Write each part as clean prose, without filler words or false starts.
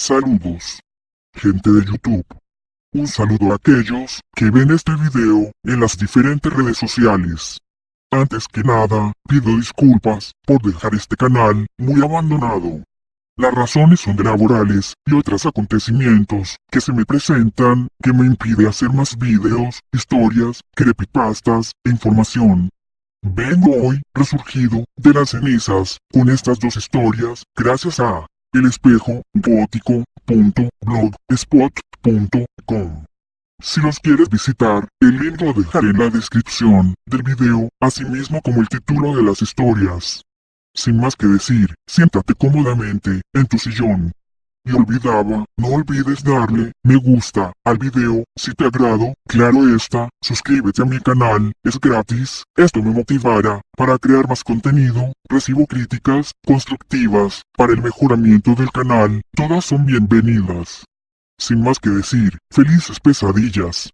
Saludos, gente de YouTube. Un saludo a aquellos que ven este video en las diferentes redes sociales. Antes que nada, pido disculpas por dejar este canal muy abandonado. Las razones son laborales y otros acontecimientos que se me presentan que me impide hacer más videos, historias, creepypastas e información. Vengo hoy resurgido de las cenizas con estas dos historias gracias a elespejogótico.blogspot.com. Si los quieres visitar, el link lo dejaré en la descripción del video, así mismo como el título de las historias. Sin más que decir, siéntate cómodamente en tu sillón. Y no olvides darle me gusta al video si te agrado, claro está, suscríbete a mi canal, es gratis, esto me motivará para crear más contenido, recibo críticas constructivas para el mejoramiento del canal, todas son bienvenidas. Sin más que decir, felices pesadillas.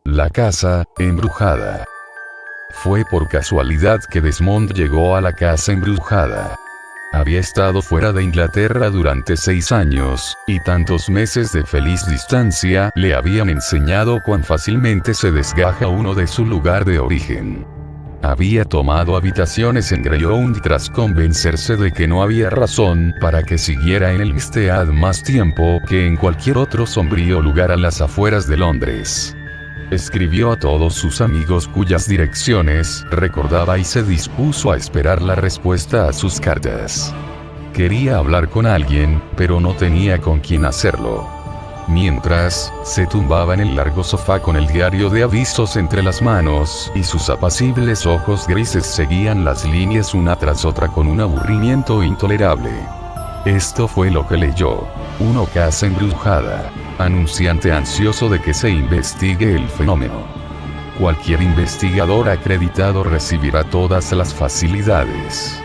La casa embrujada. Fue por casualidad que Desmond llegó a la casa embrujada. Había estado fuera de Inglaterra durante 6 años, y tantos meses de feliz distancia le habían enseñado cuán fácilmente se desgaja uno de su lugar de origen. Había tomado habitaciones en Greyhound tras convencerse de que no había razón para que siguiera en el Gstead más tiempo que en cualquier otro sombrío lugar a las afueras de Londres. Escribió a todos sus amigos cuyas direcciones recordaba y se dispuso a esperar la respuesta a sus cartas. Quería hablar con alguien, pero no tenía con quién hacerlo. Mientras, se tumbaba en el largo sofá con el diario de avisos entre las manos, y sus apacibles ojos grises seguían las líneas una tras otra con un aburrimiento intolerable. Esto fue lo que leyó. Una casa embrujada. Anunciante ansioso de que se investigue el fenómeno. Cualquier investigador acreditado recibirá todas las facilidades.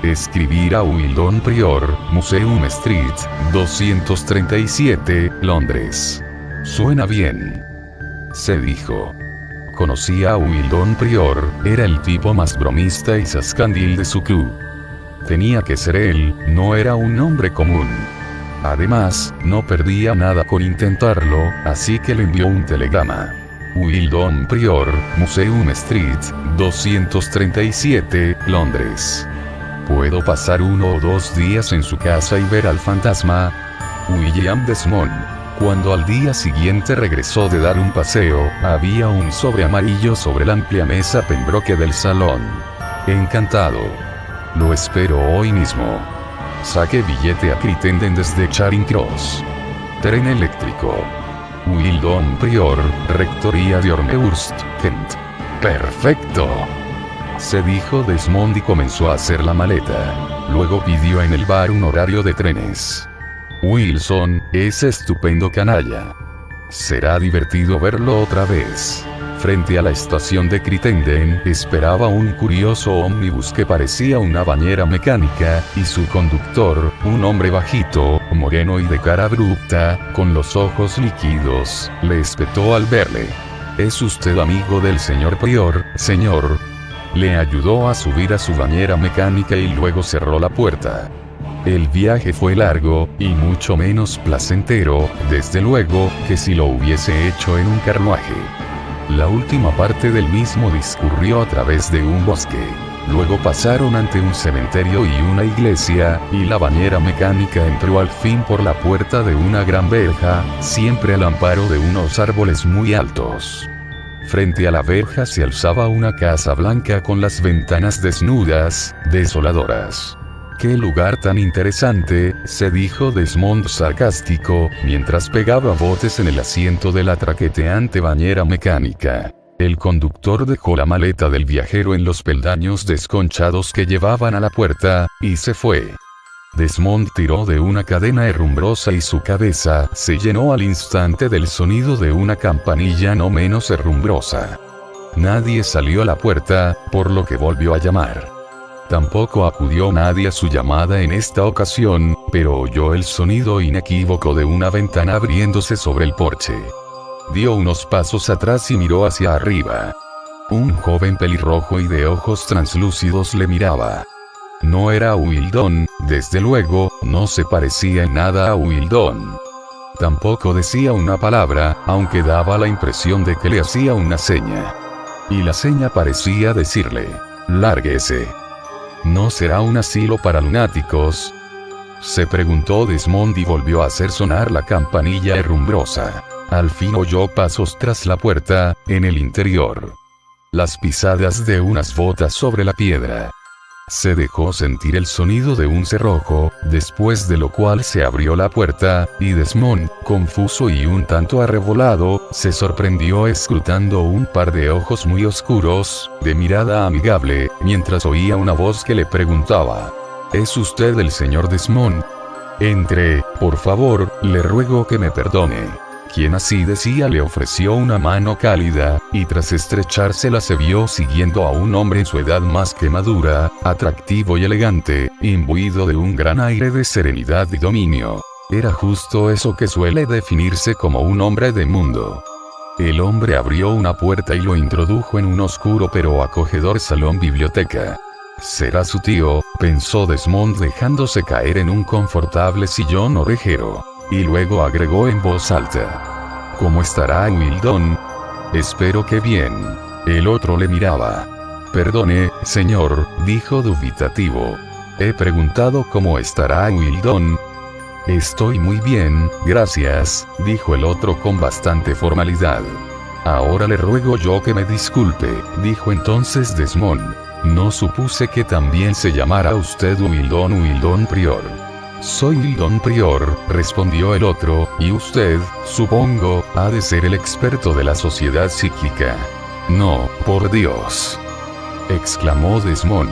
Escribir a Weldon Prior, Museum Street, 237, Londres. Suena bien, se dijo. Conocía a Weldon Prior, era el tipo más bromista y zascandil de su club. Tenía que ser él, no era un hombre común. Además, no perdía nada con intentarlo, así que le envió un telegrama. Weldon Prior, Museum Street, 237, Londres. ¿Puedo pasar 1 o 2 días en su casa y ver al fantasma? William Desmond. Cuando al día siguiente regresó de dar un paseo, había un sobre amarillo sobre la amplia mesa Pembroke del salón. Encantado. Lo espero hoy mismo. Saque billete a Crittenden desde Charing Cross. Tren eléctrico. Weldon Prior, Rectoría de Ormehurst, Kent. ¡Perfecto!, se dijo Desmond y comenzó a hacer la maleta. Luego pidió en el bar un horario de trenes. Wilson, ese estupendo canalla. Será divertido verlo otra vez. Frente a la estación de Crittenden, esperaba un curioso ómnibus que parecía una bañera mecánica, y su conductor, un hombre bajito, moreno y de cara abrupta, con los ojos líquidos, le espetó al verle. ¿Es usted amigo del señor Prior, señor? Le ayudó a subir a su bañera mecánica y luego cerró la puerta. El viaje fue largo, y mucho menos placentero, desde luego, que si lo hubiese hecho en un carruaje. La última parte del mismo discurrió a través de un bosque. Luego pasaron ante un cementerio y una iglesia, y la bañera mecánica entró al fin por la puerta de una gran verja, siempre al amparo de unos árboles muy altos. Frente a la verja se alzaba una casa blanca con las ventanas desnudas, desoladoras. ¡Qué lugar tan interesante!, se dijo Desmond sarcástico, mientras pegaba botes en el asiento de la traqueteante bañera mecánica. El conductor dejó la maleta del viajero en los peldaños desconchados que llevaban a la puerta, y se fue. Desmond tiró de una cadena herrumbrosa y su cabeza se llenó al instante del sonido de una campanilla no menos herrumbrosa. Nadie salió a la puerta, por lo que volvió a llamar. Tampoco acudió nadie a su llamada en esta ocasión, pero oyó el sonido inequívoco de una ventana abriéndose sobre el porche. Dio unos pasos atrás y miró hacia arriba. Un joven pelirrojo y de ojos translúcidos le miraba. No era Wildon, desde luego, no se parecía en nada a Wildon. Tampoco decía una palabra, aunque daba la impresión de que le hacía una seña. Y la seña parecía decirle: «Lárguese». ¿No será un asilo para lunáticos?, se preguntó Desmond y volvió a hacer sonar la campanilla herrumbrosa. Al fin oyó pasos tras la puerta, en el interior. Las pisadas de unas botas sobre la piedra. Se dejó sentir el sonido de un cerrojo, después de lo cual se abrió la puerta, y Desmond, confuso y un tanto arrebolado, se sorprendió escrutando un par de ojos muy oscuros, de mirada amigable, mientras oía una voz que le preguntaba: ¿Es usted el señor Desmond? Entre, por favor, le ruego que me perdone. Quien así decía le ofreció una mano cálida, y tras estrechársela se vio siguiendo a un hombre en su edad más que madura, atractivo y elegante, imbuido de un gran aire de serenidad y dominio. Era justo eso que suele definirse como un hombre de mundo. El hombre abrió una puerta y lo introdujo en un oscuro pero acogedor salón biblioteca. «Será su tío», pensó Desmond dejándose caer en un confortable sillón orejero. Y luego agregó en voz alta: «¿Cómo estará Wildon? Espero que bien». El otro le miraba. «Perdone, señor», dijo dubitativo. «He preguntado cómo estará Wildon». «Estoy muy bien, gracias», dijo el otro con bastante formalidad. «Ahora le ruego yo que me disculpe», dijo entonces Desmond. «No supuse que también se llamara usted Wildon Prior». «Soy Wildon Prior», respondió el otro, «y usted, supongo, ha de ser el experto de la sociedad psíquica». «No, por Dios», exclamó Desmond.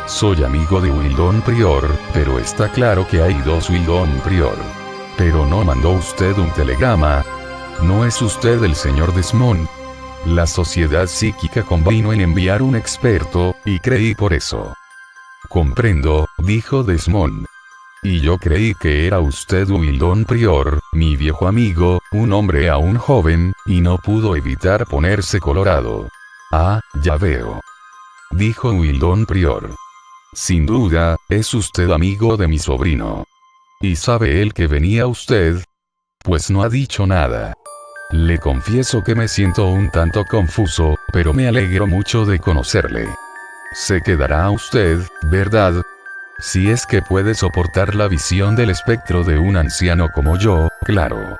«Soy amigo de Wildon Prior, pero está claro que hay dos Wildon Prior». «¿Pero no mandó usted un telegrama? ¿No es usted el señor Desmond?» «La sociedad psíquica convino en enviar un experto, y creí por eso». «Comprendo», dijo Desmond. «Y yo creí que era usted Wildon Prior, mi viejo amigo, un hombre aún joven», y no pudo evitar ponerse colorado. «Ah, ya veo», dijo Wildon Prior. «Sin duda, es usted amigo de mi sobrino. ¿Y sabe él que venía usted?» «Pues no ha dicho nada. Le confieso que me siento un tanto confuso, pero me alegro mucho de conocerle. Se quedará usted, ¿verdad? Si es que puede soportar la visión del espectro de un anciano como yo, claro.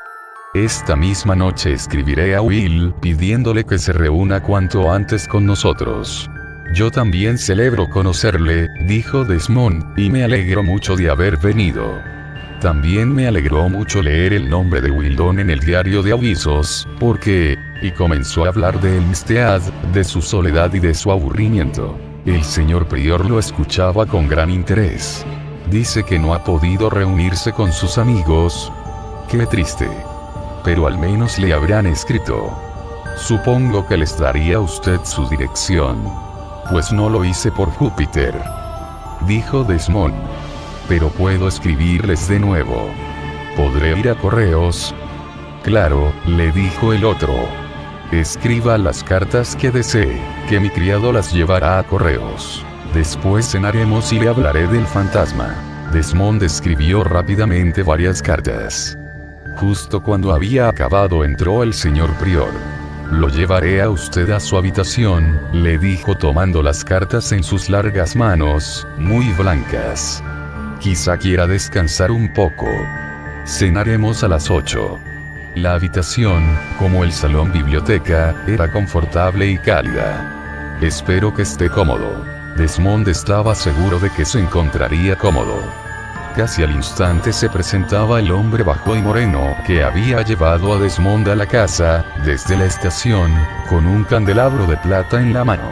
Esta misma noche escribiré a Will pidiéndole que se reúna cuanto antes con nosotros». «Yo también celebro conocerle», dijo Desmond, «y me alegro mucho de haber venido. También me alegró mucho leer el nombre de Wildon en el diario de avisos, porque...», y comenzó a hablar de Elmstead, de su soledad y de su aburrimiento. El señor Prior lo escuchaba con gran interés. «Dice que no ha podido reunirse con sus amigos. Qué triste. Pero al menos le habrán escrito. Supongo que les daría a usted su dirección». «Pues no lo hice por Júpiter», dijo Desmond. «Pero puedo escribirles de nuevo. ¿Podré ir a correos?» «Claro», le dijo el otro. «Escriba las cartas que desee, que mi criado las llevará a correos. Después cenaremos y le hablaré del fantasma». Desmond escribió rápidamente varias cartas. Justo cuando había acabado entró el señor Prior. «Lo llevaré a usted a su habitación», le dijo tomando las cartas en sus largas manos, muy blancas. «Quizá quiera descansar un poco. Cenaremos a las 8. La habitación, como el salón biblioteca, era confortable y cálida. «Espero que esté cómodo». Desmond estaba seguro de que se encontraría cómodo. Casi al instante se presentaba el hombre bajo y moreno que había llevado a Desmond a la casa, desde la estación, con un candelabro de plata en la mano.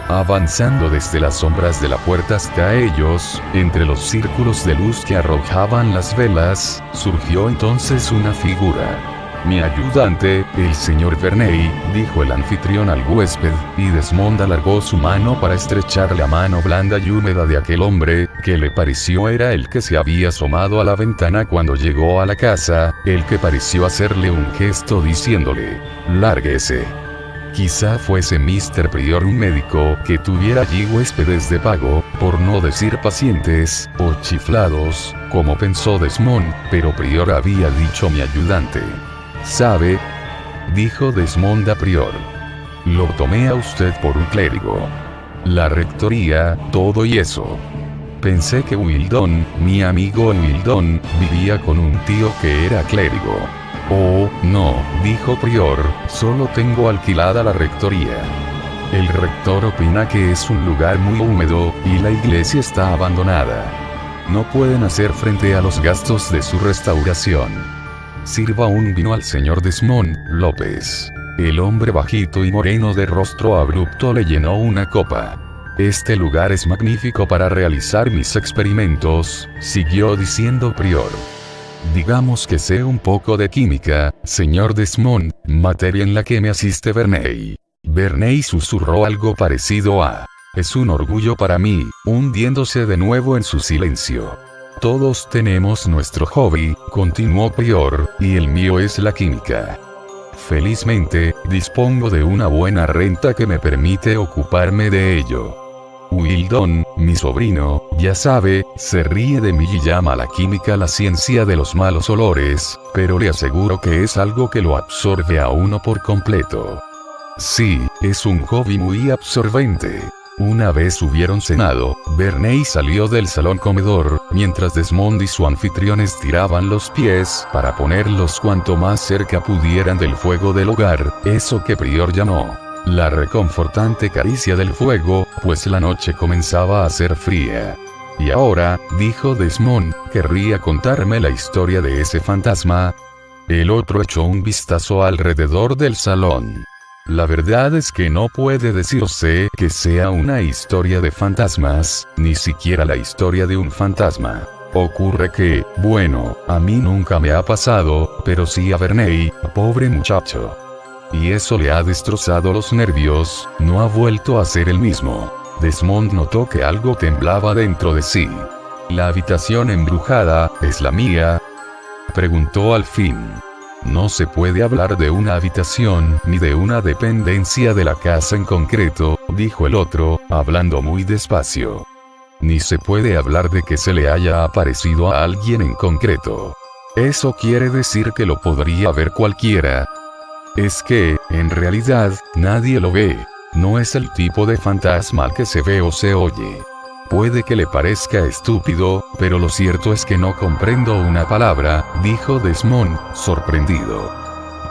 Avanzando desde las sombras de la puerta hasta ellos, entre los círculos de luz que arrojaban las velas, surgió entonces una figura. «Mi ayudante, el señor Verney», dijo el anfitrión al huésped, y Desmond alargó su mano para estrechar la mano blanda y húmeda de aquel hombre, que le pareció era el que se había asomado a la ventana cuando llegó a la casa, el que pareció hacerle un gesto diciéndole: «Lárguese». Quizá fuese Mr. Prior un médico que tuviera allí huéspedes de pago, por no decir pacientes, o chiflados, como pensó Desmond, pero Prior había dicho mi ayudante. ¿Sabe?, dijo Desmond a Prior. Lo tomé a usted por un clérigo. La rectoría, todo y eso. Pensé que Wildon, mi amigo Wildon, vivía con un tío que era clérigo. Oh, no, dijo Prior, solo tengo alquilada la rectoría. El rector opina que es un lugar muy húmedo, y la iglesia está abandonada. No pueden hacer frente a los gastos de su restauración. Sirva un vino al señor Desmond López. El hombre bajito y moreno de rostro abrupto le llenó una copa. Este lugar es magnífico para realizar mis experimentos, siguió diciendo Prior. Digamos que sé un poco de química, señor Desmond, materia en la que me asiste Verney. Verney susurró algo parecido a: es un orgullo para mí, hundiéndose de nuevo en su silencio. Todos tenemos nuestro hobby, continuó Prior, y el mío es la química. Felizmente, dispongo de una buena renta que me permite ocuparme de ello. Wildon, mi sobrino, ya sabe, se ríe de mí y llama a la química la ciencia de los malos olores, pero le aseguro que es algo que lo absorbe a uno por completo. Sí, es un hobby muy absorbente. Una vez hubieron cenado, Verney salió del salón comedor, mientras Desmond y su anfitrión estiraban los pies para ponerlos cuanto más cerca pudieran del fuego del hogar, eso que Prior llamó la reconfortante caricia del fuego, pues la noche comenzaba a ser fría. Y ahora, dijo Desmond, ¿querría contarme la historia de ese fantasma? El otro echó un vistazo alrededor del salón. La verdad es que no puede decirse que sea una historia de fantasmas, ni siquiera la historia de un fantasma. Ocurre que, bueno, a mí nunca me ha pasado, pero sí a Verney, pobre muchacho. Y eso le ha destrozado los nervios, no ha vuelto a ser el mismo. Desmond notó que algo temblaba dentro de sí. ¿La habitación embrujada es la mía?, preguntó al fin. No se puede hablar de una habitación, ni de una dependencia de la casa en concreto, dijo el otro, hablando muy despacio. Ni se puede hablar de que se le haya aparecido a alguien en concreto. Eso quiere decir que lo podría ver cualquiera. Es que, en realidad, nadie lo ve. No es el tipo de fantasma al que se ve o se oye. Puede que le parezca estúpido, pero lo cierto es que no comprendo una palabra, dijo Desmond, sorprendido.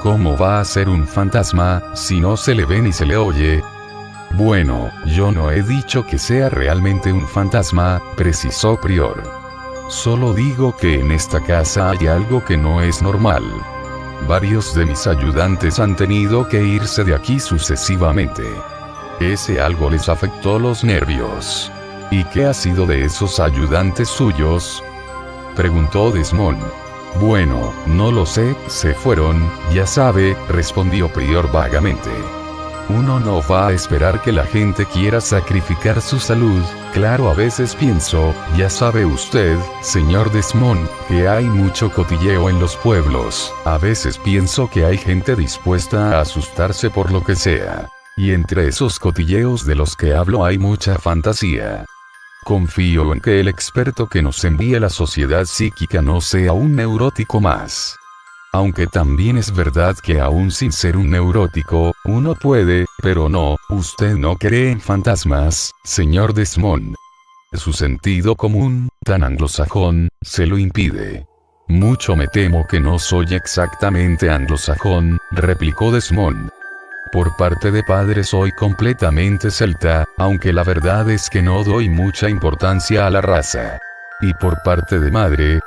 ¿Cómo va a ser un fantasma, si no se le ve ni se le oye? Bueno, yo no he dicho que sea realmente un fantasma, precisó Prior. Solo digo que en esta casa hay algo que no es normal. Varios de mis ayudantes han tenido que irse de aquí sucesivamente. Ese algo les afectó los nervios. ¿Y qué ha sido de esos ayudantes suyos?, preguntó Desmond. Bueno, no lo sé, se fueron, ya sabe, respondió Prior vagamente. Uno no va a esperar que la gente quiera sacrificar su salud. Claro, a veces pienso, ya sabe usted, señor Desmond, que hay mucho cotilleo en los pueblos. A veces pienso que hay gente dispuesta a asustarse por lo que sea. Y entre esos cotilleos de los que hablo hay mucha fantasía. Confío en que el experto que nos envíe la sociedad psíquica no sea un neurótico más. Aunque también es verdad que aún sin ser un neurótico, uno puede, pero no, usted no cree en fantasmas, señor Desmond. Su sentido común, tan anglosajón, se lo impide. Mucho me temo que no soy exactamente anglosajón, replicó Desmond. Por parte de padre soy completamente celta, aunque la verdad es que no doy mucha importancia a la raza. ¿Y por parte de madre?,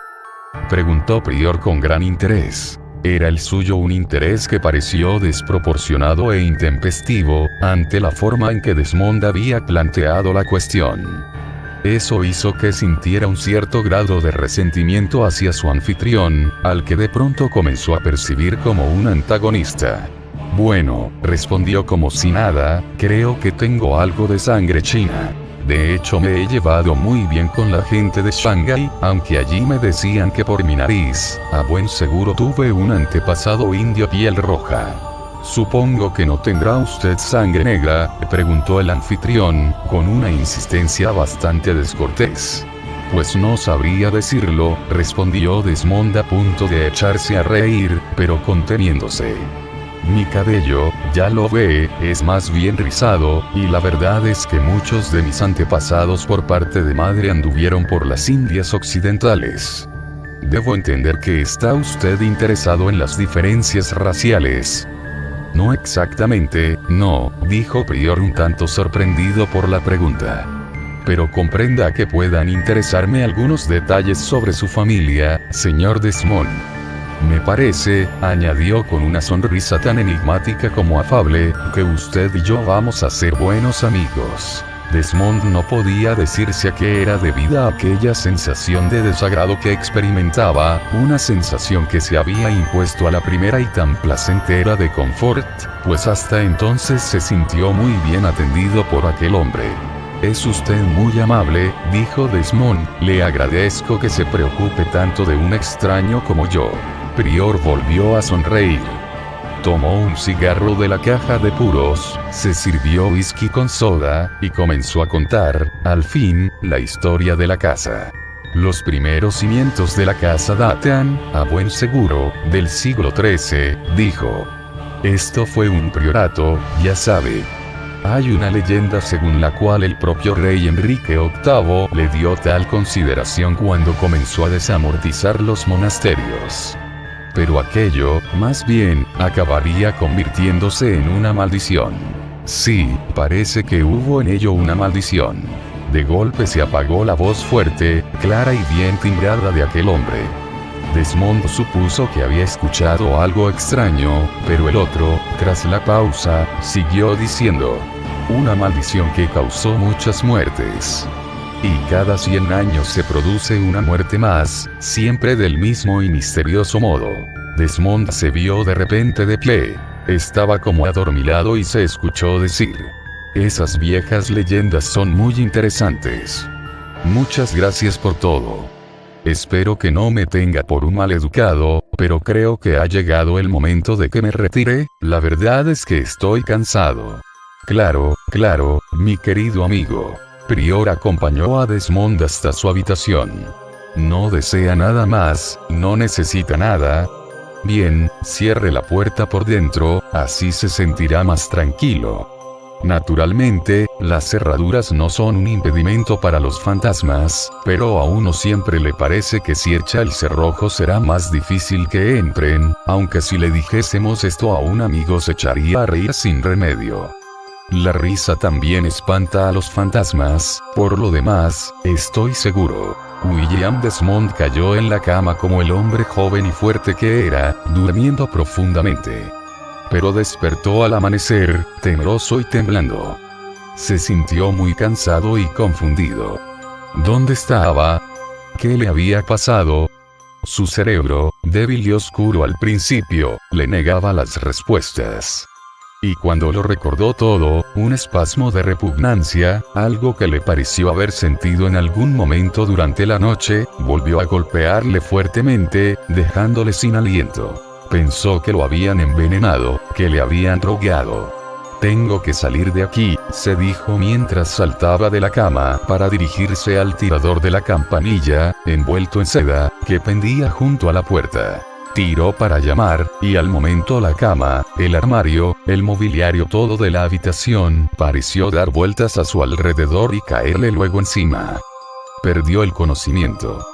preguntó Prior con gran interés. Era el suyo un interés que pareció desproporcionado e intempestivo, ante la forma en que Desmond había planteado la cuestión. Eso hizo que sintiera un cierto grado de resentimiento hacia su anfitrión, al que de pronto comenzó a percibir como un antagonista. Bueno, respondió como si nada, creo que tengo algo de sangre china. De hecho me he llevado muy bien con la gente de Shanghái, aunque allí me decían que por mi nariz, a buen seguro tuve un antepasado indio piel roja. Supongo que no tendrá usted sangre negra, preguntó el anfitrión, con una insistencia bastante descortés. Pues no sabría decirlo, respondió Desmond a punto de echarse a reír, pero conteniéndose. Mi cabello, ya lo ve, es más bien rizado, y la verdad es que muchos de mis antepasados por parte de madre anduvieron por las Indias occidentales. Debo entender que está usted interesado en las diferencias raciales. No exactamente, no, dijo Prior un tanto sorprendido por la pregunta. Pero comprenda que puedan interesarme algunos detalles sobre su familia, señor Desmond. Me parece, añadió con una sonrisa tan enigmática como afable, que usted y yo vamos a ser buenos amigos. Desmond no podía decirse a qué era debida aquella sensación de desagrado que experimentaba, una sensación que se había impuesto a la primera y tan placentera de confort, pues hasta entonces se sintió muy bien atendido por aquel hombre. Es usted muy amable, dijo Desmond, le agradezco que se preocupe tanto de un extraño como yo. Prior volvió a sonreír. Tomó un cigarro de la caja de puros, se sirvió whisky con soda, y comenzó a contar, al fin, la historia de la casa. Los primeros cimientos de la casa datan, a buen seguro, del siglo XIII, dijo. Esto fue un priorato, ya sabe. Hay una leyenda según la cual el propio rey Enrique VIII le dio tal consideración cuando comenzó a desamortizar los monasterios. Pero aquello, más bien, acabaría convirtiéndose en una maldición. Sí, parece que hubo en ello una maldición. De golpe se apagó la voz fuerte, clara y bien timbrada de aquel hombre. Desmond supuso que había escuchado algo extraño, pero el otro, tras la pausa, siguió diciendo: una maldición que causó muchas muertes. Y cada 100 años se produce una muerte más, siempre del mismo y misterioso modo. Desmond se vio de repente de pie. Estaba como adormilado y se escuchó decir: esas viejas leyendas son muy interesantes. Muchas gracias por todo. Espero que no me tenga por un maleducado, pero creo que ha llegado el momento de que me retire, la verdad es que estoy cansado. Claro, mi querido amigo. Prior acompañó a Desmond hasta su habitación. ¿No desea nada más? ¿No necesita nada? Bien, cierre la puerta por dentro, así se sentirá más tranquilo. Naturalmente, las cerraduras no son un impedimento para los fantasmas, pero a uno siempre le parece que si echa el cerrojo será más difícil que entren, aunque si le dijésemos esto a un amigo se echaría a reír sin remedio. La risa también espanta a los fantasmas, por lo demás, estoy seguro. William Desmond cayó en la cama como el hombre joven y fuerte que era, durmiendo profundamente. Pero despertó al amanecer, temeroso y temblando. Se sintió muy cansado y confundido. ¿Dónde estaba? ¿Qué le había pasado? Su cerebro, débil y oscuro al principio, le negaba las respuestas. Y cuando lo recordó todo, un espasmo de repugnancia, algo que le pareció haber sentido en algún momento durante la noche, volvió a golpearle fuertemente, dejándole sin aliento. Pensó que lo habían envenenado, que le habían drogado. Tengo que salir de aquí, se dijo mientras saltaba de la cama para dirigirse al tirador de la campanilla, envuelto en seda, que pendía junto a la puerta. Tiró para llamar, y al momento la cama, el armario, el mobiliario todo de la habitación, pareció dar vueltas a su alrededor y caerle luego encima. Perdió el conocimiento.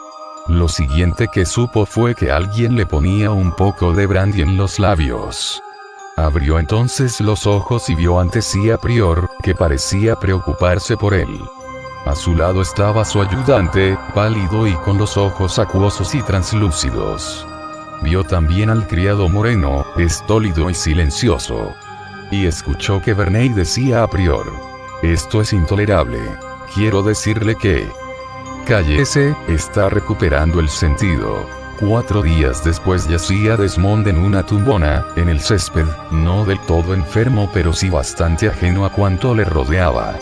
Lo siguiente que supo fue que alguien le ponía un poco de brandy en los labios. Abrió entonces los ojos y vio ante sí a Prior, que parecía preocuparse por él. A su lado estaba su ayudante, pálido y con los ojos acuosos y translúcidos. Vio también al criado moreno, estólido y silencioso. Y escuchó que Verney decía a Prior: esto es intolerable. Quiero decirle que... cállese, está recuperando el sentido. 4 días después yacía Desmond en una tumbona, en el césped, no del todo enfermo pero sí bastante ajeno a cuanto le rodeaba.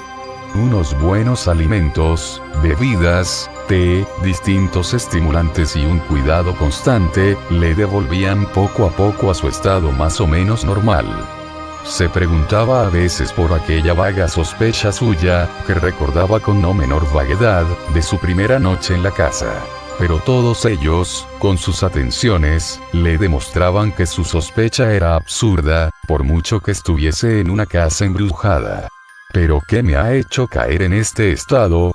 Unos buenos alimentos, bebidas, té, distintos estimulantes y un cuidado constante, le devolvían poco a poco a su estado más o menos normal. Se preguntaba a veces por aquella vaga sospecha suya, que recordaba con no menor vaguedad, de su primera noche en la casa. Pero todos ellos, con sus atenciones, le demostraban que su sospecha era absurda, por mucho que estuviese en una casa embrujada. ¿Pero qué me ha hecho caer en este estado?,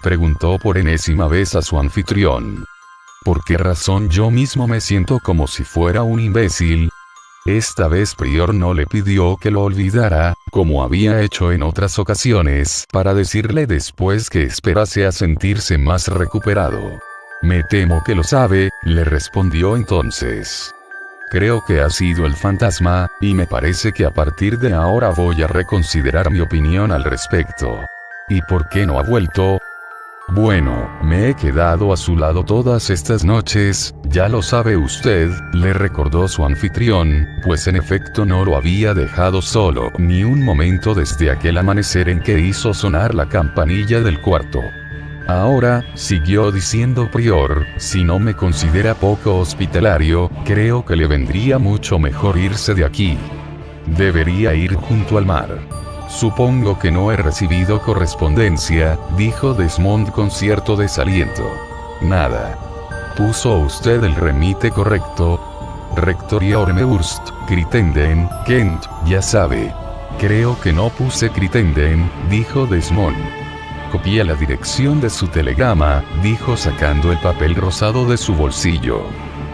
preguntó por enésima vez a su anfitrión. ¿Por qué razón yo mismo me siento como si fuera un imbécil? Esta vez Prior no le pidió que lo olvidara, como había hecho en otras ocasiones, para decirle después que esperase a sentirse más recuperado. Me temo que lo sabe, le respondió entonces. Creo que ha sido el fantasma, y me parece que a partir de ahora voy a reconsiderar mi opinión al respecto. ¿Y por qué no ha vuelto? Bueno, me he quedado a su lado todas estas noches, ya lo sabe usted, le recordó su anfitrión, pues en efecto no lo había dejado solo ni un momento desde aquel amanecer en que hizo sonar la campanilla del cuarto. Ahora, siguió diciendo Prior, si no me considera poco hospitalario, creo que le vendría mucho mejor irse de aquí. Debería ir junto al mar. Supongo que no he recibido correspondencia, dijo Desmond con cierto desaliento. Nada. ¿Puso usted el remite correcto? Rectoría Ormehurst, Crittenden, Kent, ya sabe. Creo que no puse Crittenden, dijo Desmond. Copié la dirección de su telegrama, dijo sacando el papel rosado de su bolsillo.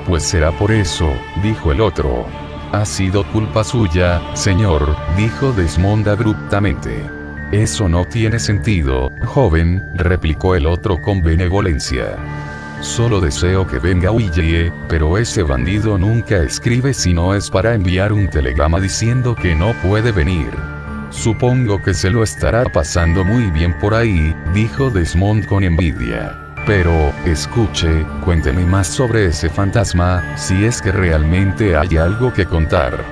Pues será por eso, dijo el otro. Ha sido culpa suya, señor, dijo Desmond abruptamente. Eso no tiene sentido, joven, replicó el otro con benevolencia. Solo deseo que venga Willie, pero ese bandido nunca escribe si no es para enviar un telegrama diciendo que no puede venir. Supongo que se lo estará pasando muy bien por ahí, dijo Desmond con envidia. Pero, escuche, cuénteme más sobre ese fantasma, si es que realmente hay algo que contar.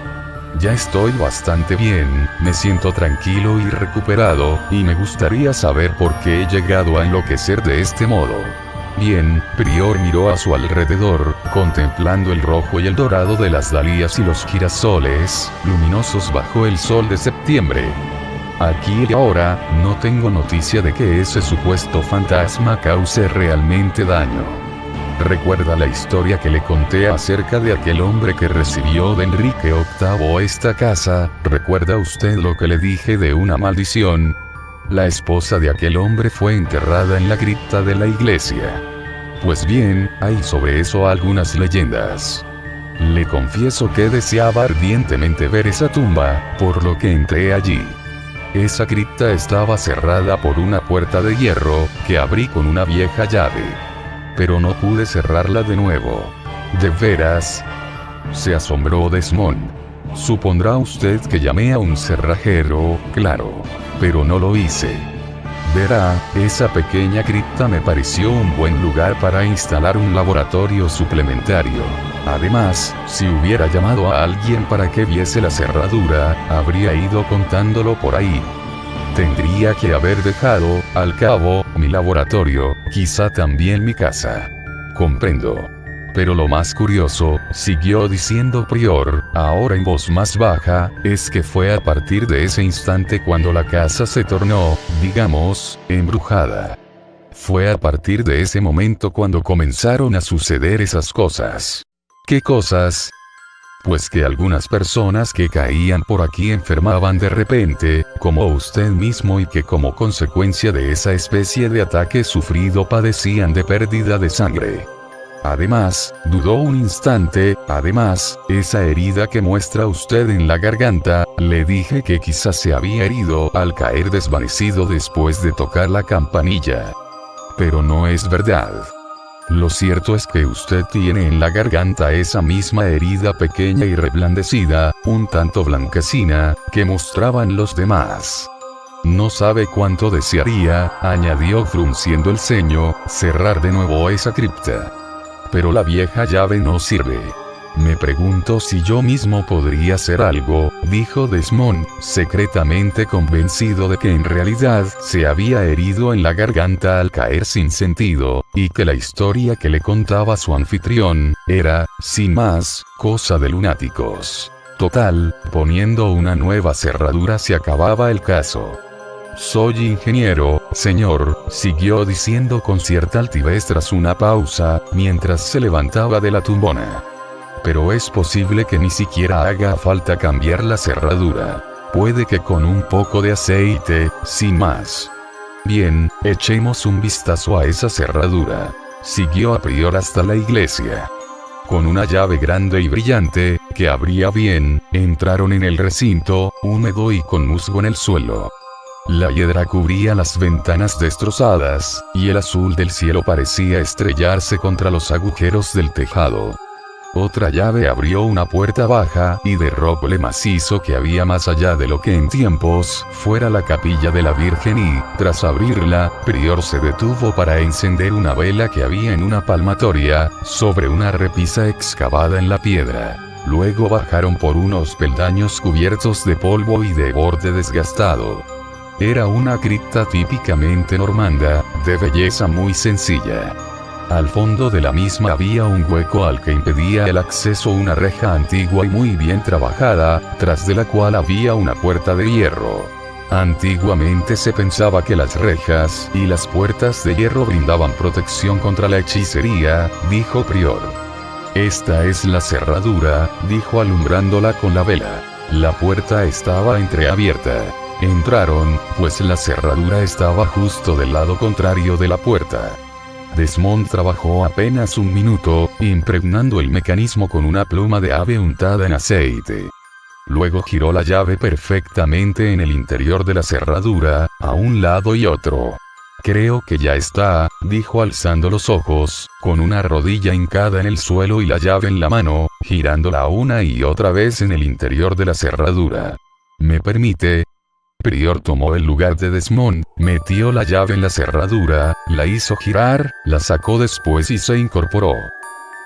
Ya estoy bastante bien, me siento tranquilo y recuperado, y me gustaría saber por qué he llegado a enloquecer de este modo. Bien, Prior miró a su alrededor, contemplando el rojo y el dorado de las dalias y los girasoles, luminosos bajo el sol de septiembre. Aquí y ahora, no tengo noticia de que ese supuesto fantasma cause realmente daño. ¿Recuerda la historia que le conté acerca de aquel hombre que recibió de Enrique VIII esta casa? ¿Recuerda usted lo que le dije de una maldición? La esposa de aquel hombre fue enterrada en la cripta de la iglesia. Pues bien, hay sobre eso algunas leyendas. Le confieso que deseaba ardientemente ver esa tumba, por lo que entré allí. Esa cripta estaba cerrada por una puerta de hierro, que abrí con una vieja llave. Pero no pude cerrarla de nuevo. ¿De veras?, se asombró Desmond. Supondrá usted que llamé a un cerrajero, claro. Pero no lo hice. Verá, esa pequeña cripta me pareció un buen lugar para instalar un laboratorio suplementario. Además, si hubiera llamado a alguien para que viese la cerradura, habría ido contándolo por ahí. Tendría que haber dejado, al cabo, mi laboratorio, quizá también mi casa. Comprendo. Pero lo más curioso, siguió diciendo Prior, ahora en voz más baja, es que fue a partir de ese instante cuando la casa se tornó, digamos, embrujada. Fue a partir de ese momento cuando comenzaron a suceder esas cosas. ¿Qué cosas? Pues que algunas personas que caían por aquí enfermaban de repente, como usted mismo, y que como consecuencia de esa especie de ataque sufrido padecían de pérdida de sangre. Además, dudó un instante, esa herida que muestra usted en la garganta, le dije que quizás se había herido al caer desvanecido después de tocar la campanilla. Pero no es verdad. Lo cierto es que usted tiene en la garganta esa misma herida pequeña y reblandecida, un tanto blanquecina, que mostraban los demás. No sabe cuánto desearía, añadió frunciendo el ceño, cerrar de nuevo esa cripta. Pero la vieja llave no sirve. Me pregunto si yo mismo podría hacer algo, dijo Desmond, secretamente convencido de que en realidad se había herido en la garganta al caer sin sentido, y que la historia que le contaba su anfitrión, era, sin más, cosa de lunáticos. Total, poniendo una nueva cerradura se acababa el caso. Soy ingeniero, señor, siguió diciendo con cierta altivez tras una pausa, mientras se levantaba de la tumbona. Pero es posible que ni siquiera haga falta cambiar la cerradura. Puede que con un poco de aceite, sin más. Bien, echemos un vistazo a esa cerradura. Siguió a Prior hasta la iglesia. Con una llave grande y brillante, que abría bien, entraron en el recinto, húmedo y con musgo en el suelo. La hiedra cubría las ventanas destrozadas, y el azul del cielo parecía estrellarse contra los agujeros del tejado. Otra llave abrió una puerta baja y de roble macizo que había más allá de lo que en tiempos fuera la capilla de la Virgen y, tras abrirla, Prior se detuvo para encender una vela que había en una palmatoria, sobre una repisa excavada en la piedra. Luego bajaron por unos peldaños cubiertos de polvo y de borde desgastado. Era una cripta típicamente normanda, de belleza muy sencilla. Al fondo de la misma había un hueco al que impedía el acceso una reja antigua y muy bien trabajada, tras de la cual había una puerta de hierro. Antiguamente se pensaba que las rejas y las puertas de hierro brindaban protección contra la hechicería, dijo Prior. Esta es la cerradura, dijo alumbrándola con la vela. La puerta estaba entreabierta. Entraron, pues la cerradura estaba justo del lado contrario de la puerta. Desmond trabajó apenas un minuto, impregnando el mecanismo con una pluma de ave untada en aceite. Luego giró la llave perfectamente en el interior de la cerradura, a un lado y otro. Creo que ya está, dijo alzando los ojos, con una rodilla hincada en el suelo y la llave en la mano, girándola una y otra vez en el interior de la cerradura. ¿Me permite? Prior tomó el lugar de Desmond, metió la llave en la cerradura, la hizo girar, la sacó después y se incorporó.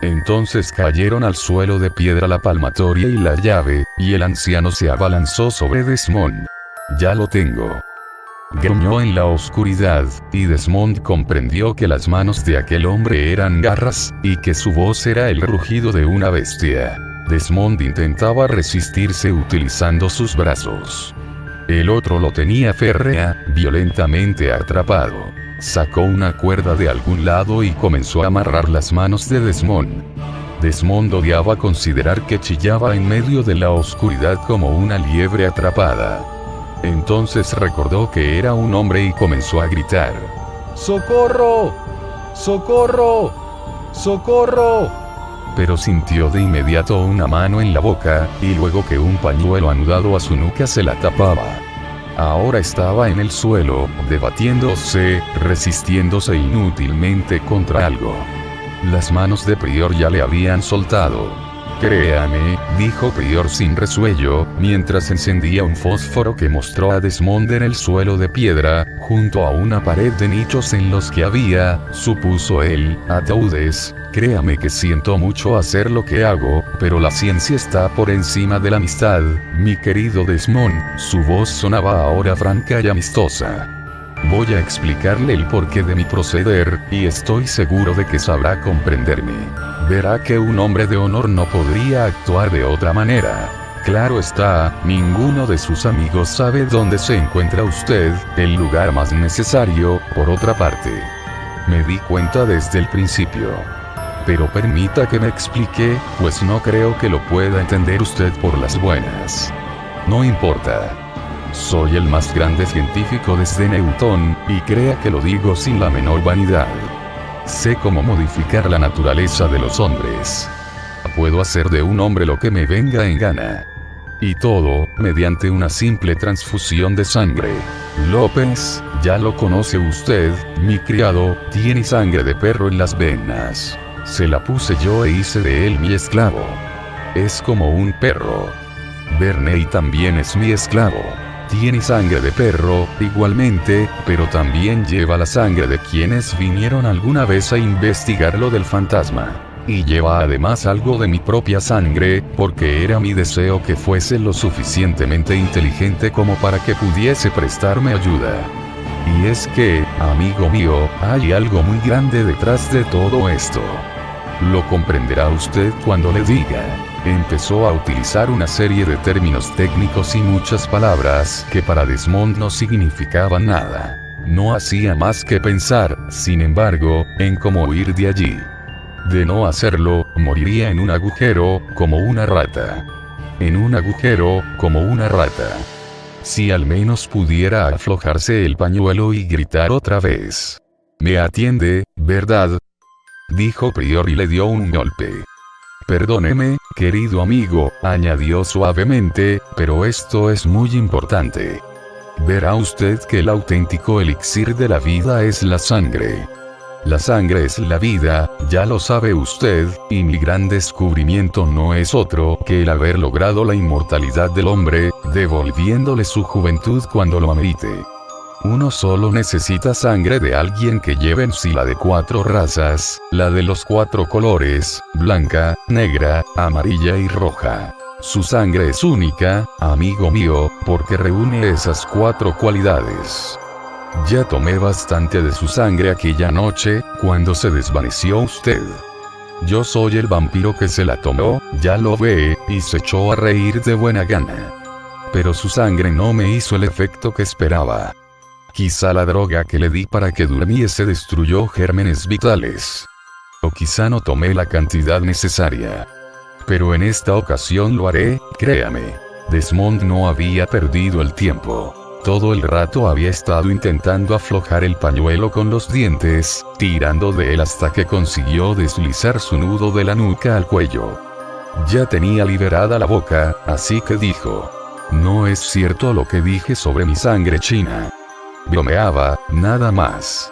Entonces cayeron al suelo de piedra la palmatoria y la llave, y el anciano se abalanzó sobre Desmond. Ya lo tengo. Gruñó en la oscuridad, y Desmond comprendió que las manos de aquel hombre eran garras, y que su voz era el rugido de una bestia. Desmond intentaba resistirse utilizando sus brazos. El otro lo tenía férrea, violentamente atrapado. Sacó una cuerda de algún lado y comenzó a amarrar las manos de Desmond. Desmond odiaba considerar que chillaba en medio de la oscuridad como una liebre atrapada. Entonces recordó que era un hombre y comenzó a gritar: ¡Socorro! ¡Socorro! ¡Socorro! Pero sintió de inmediato una mano en la boca, y luego que un pañuelo anudado a su nuca se la tapaba. Ahora estaba en el suelo, debatiéndose, resistiéndose inútilmente contra algo. Las manos de Prior ya le habían soltado. Créame, dijo Prior sin resuello, mientras encendía un fósforo que mostró a Desmond en el suelo de piedra, junto a una pared de nichos en los que había, supuso él, ataúdes. Créame que siento mucho hacer lo que hago, pero la ciencia está por encima de la amistad, mi querido Desmond. Su voz sonaba ahora franca y amistosa. Voy a explicarle el porqué de mi proceder, y estoy seguro de que sabrá comprenderme. Verá que un hombre de honor no podría actuar de otra manera. Claro está, ninguno de sus amigos sabe dónde se encuentra usted, el lugar más necesario, por otra parte. Me di cuenta desde el principio. Pero permita que me explique, pues no creo que lo pueda entender usted por las buenas. No importa. Soy el más grande científico desde Newton, y crea que lo digo sin la menor vanidad. Sé cómo modificar la naturaleza de los hombres. Puedo hacer de un hombre lo que me venga en gana. Y todo, mediante una simple transfusión de sangre. López, ya lo conoce usted, mi criado, tiene sangre de perro en las venas. Se la puse yo e hice de él mi esclavo. Es como un perro. Verney también es mi esclavo. Tiene sangre de perro, igualmente, pero también lleva la sangre de quienes vinieron alguna vez a investigar lo del fantasma. Y lleva además algo de mi propia sangre, porque era mi deseo que fuese lo suficientemente inteligente como para que pudiese prestarme ayuda. Y es que, amigo mío, hay algo muy grande detrás de todo esto. Lo comprenderá usted cuando le diga. Empezó a utilizar una serie de términos técnicos y muchas palabras que para Desmond no significaban nada. No hacía más que pensar, sin embargo, en cómo huir de allí. De no hacerlo, moriría en un agujero, como una rata. En un agujero, como una rata. Si al menos pudiera aflojarse el pañuelo y gritar otra vez. «Me atiende, ¿verdad?», dijo Prior y le dio un golpe. «Perdóneme, querido amigo», añadió suavemente, «pero esto es muy importante. Verá usted que el auténtico elixir de la vida es la sangre. La sangre es la vida, ya lo sabe usted, y mi gran descubrimiento no es otro que el haber logrado la inmortalidad del hombre, devolviéndole su juventud cuando lo amerite. Uno solo necesita sangre de alguien que lleve en sí la de 4 razas, la de los 4 colores, blanca, negra, amarilla y roja. Su sangre es única, amigo mío, porque reúne esas 4 cualidades. Ya tomé bastante de su sangre aquella noche, cuando se desvaneció usted. Yo soy el vampiro que se la tomó, ya lo ve, y se echó a reír de buena gana. Pero su sangre no me hizo el efecto que esperaba. Quizá la droga que le di para que durmiese destruyó gérmenes vitales. O quizá no tomé la cantidad necesaria. Pero en esta ocasión lo haré, créame. Desmond no había perdido el tiempo. Todo el rato había estado intentando aflojar el pañuelo con los dientes, tirando de él hasta que consiguió deslizar su nudo de la nuca al cuello. Ya tenía liberada la boca, así que dijo: «No es cierto lo que dije sobre mi sangre china». Bromeaba, nada más.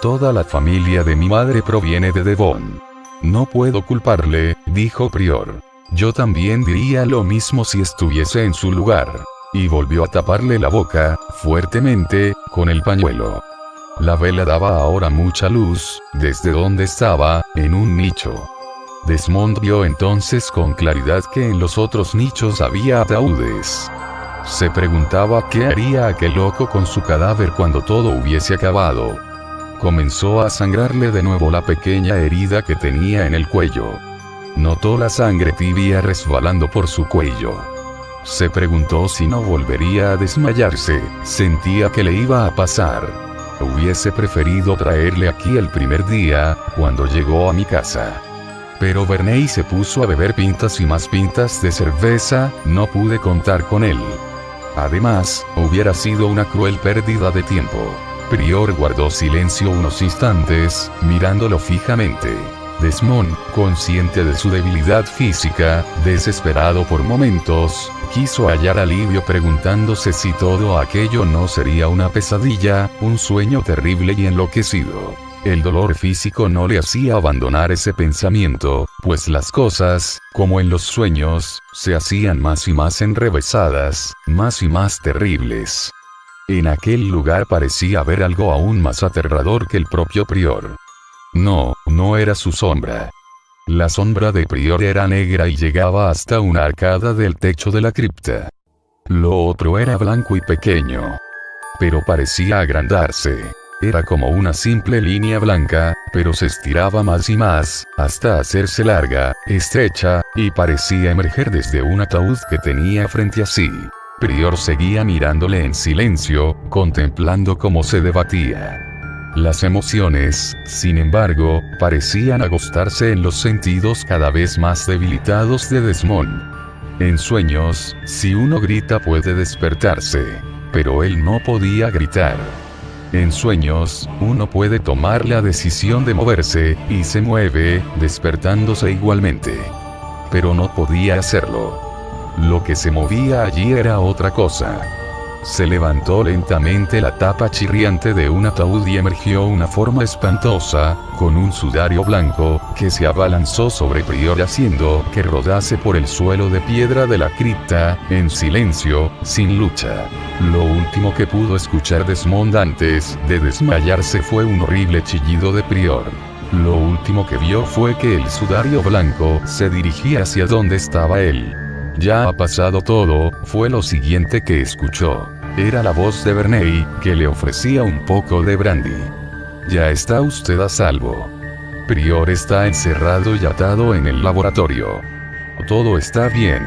Toda la familia de mi madre proviene de Devon. No puedo culparle, dijo Prior. Yo también diría lo mismo si estuviese en su lugar. Y volvió a taparle la boca, fuertemente, con el pañuelo. La vela daba ahora mucha luz, desde donde estaba, en un nicho. Desmond vio entonces con claridad que en los otros nichos había ataúdes. Se preguntaba qué haría aquel loco con su cadáver cuando todo hubiese acabado. Comenzó a sangrarle de nuevo la pequeña herida que tenía en el cuello. Notó la sangre tibia resbalando por su cuello. Se preguntó si no volvería a desmayarse, sentía que le iba a pasar. Hubiese preferido traerle aquí el primer día, cuando llegó a mi casa. Pero Verney se puso a beber pintas y más pintas de cerveza, no pude contar con él. Además, hubiera sido una cruel pérdida de tiempo. Prior guardó silencio unos instantes, mirándolo fijamente. Desmond, consciente de su debilidad física, desesperado por momentos, quiso hallar alivio preguntándose si todo aquello no sería una pesadilla, un sueño terrible y enloquecido. El dolor físico no le hacía abandonar ese pensamiento, pues las cosas, como en los sueños, se hacían más y más enrevesadas, más y más terribles. En aquel lugar parecía haber algo aún más aterrador que el propio Prior. No, no era su sombra. La sombra de Prior era negra y llegaba hasta una arcada del techo de la cripta. Lo otro era blanco y pequeño. Pero parecía agrandarse. Era como una simple línea blanca, pero se estiraba más y más, hasta hacerse larga, estrecha, y parecía emerger desde un ataúd que tenía frente a sí. Prior seguía mirándole en silencio, contemplando cómo se debatía. Las emociones, sin embargo, parecían agostarse en los sentidos cada vez más debilitados de Desmond. En sueños, si uno grita puede despertarse, pero él no podía gritar. En sueños, uno puede tomar la decisión de moverse, y se mueve, despertándose igualmente. Pero no podía hacerlo. Lo que se movía allí era otra cosa. Se levantó lentamente la tapa chirriante de un ataúd y emergió una forma espantosa, con un sudario blanco, que se abalanzó sobre Prior haciendo que rodase por el suelo de piedra de la cripta, en silencio, sin lucha. Lo último que pudo escuchar Desmond antes de desmayarse fue un horrible chillido de Prior. Lo último que vio fue que el sudario blanco se dirigía hacia donde estaba él. Ya ha pasado todo, fue lo siguiente que escuchó. Era la voz de Verney, que le ofrecía un poco de brandy. Ya está usted a salvo. Prior está encerrado y atado en el laboratorio. Todo está bien.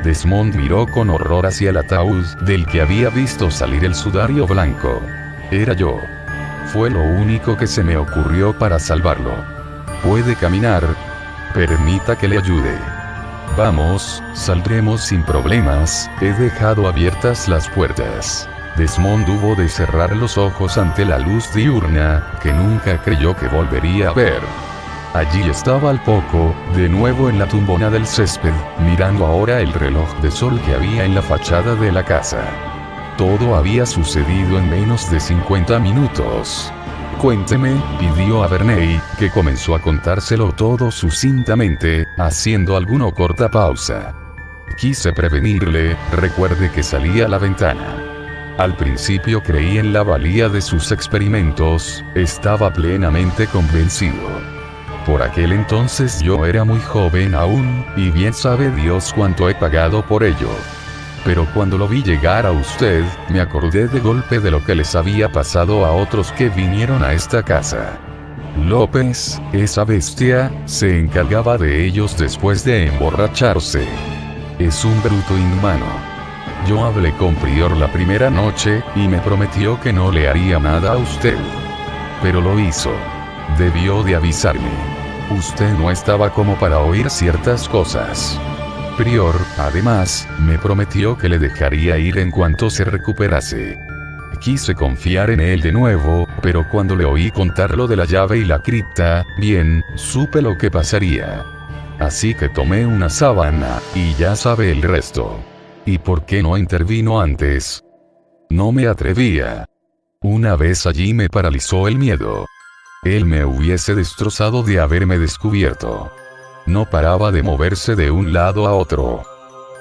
Desmond miró con horror hacia el ataúd del que había visto salir el sudario blanco. Era yo. Fue lo único que se me ocurrió para salvarlo. ¿Puede caminar? Permita que le ayude. Vamos, saldremos sin problemas, he dejado abiertas las puertas. Desmond hubo de cerrar los ojos ante la luz diurna, que nunca creyó que volvería a ver. Allí estaba al poco, de nuevo en la tumbona del césped, mirando ahora el reloj de sol que había en la fachada de la casa. Todo había sucedido en menos de 50 minutos. Cuénteme, pidió a Verney, que comenzó a contárselo todo sucintamente, haciendo alguna corta pausa. Quise prevenirle, recuerde que salí a la ventana. Al principio creí en la valía de sus experimentos, estaba plenamente convencido. Por aquel entonces yo era muy joven aún, y bien sabe Dios cuánto he pagado por ello. Pero cuando lo vi llegar a usted, me acordé de golpe de lo que les había pasado a otros que vinieron a esta casa. López, esa bestia, se encargaba de ellos después de emborracharse. Es un bruto inhumano. Yo hablé con Prior la primera noche, y me prometió que no le haría nada a usted. Pero lo hizo. Debió de avisarme. Usted no estaba como para oír ciertas cosas. Prior, además, me prometió que le dejaría ir en cuanto se recuperase. Quise confiar en él de nuevo, pero cuando le oí contar lo de la llave y la cripta, bien, supe lo que pasaría. Así que tomé una sábana, y ya sabe el resto. ¿Y por qué no intervino antes? No me atrevía. Una vez allí me paralizó el miedo. Él me hubiese destrozado de haberme descubierto. No paraba de moverse de un lado a otro.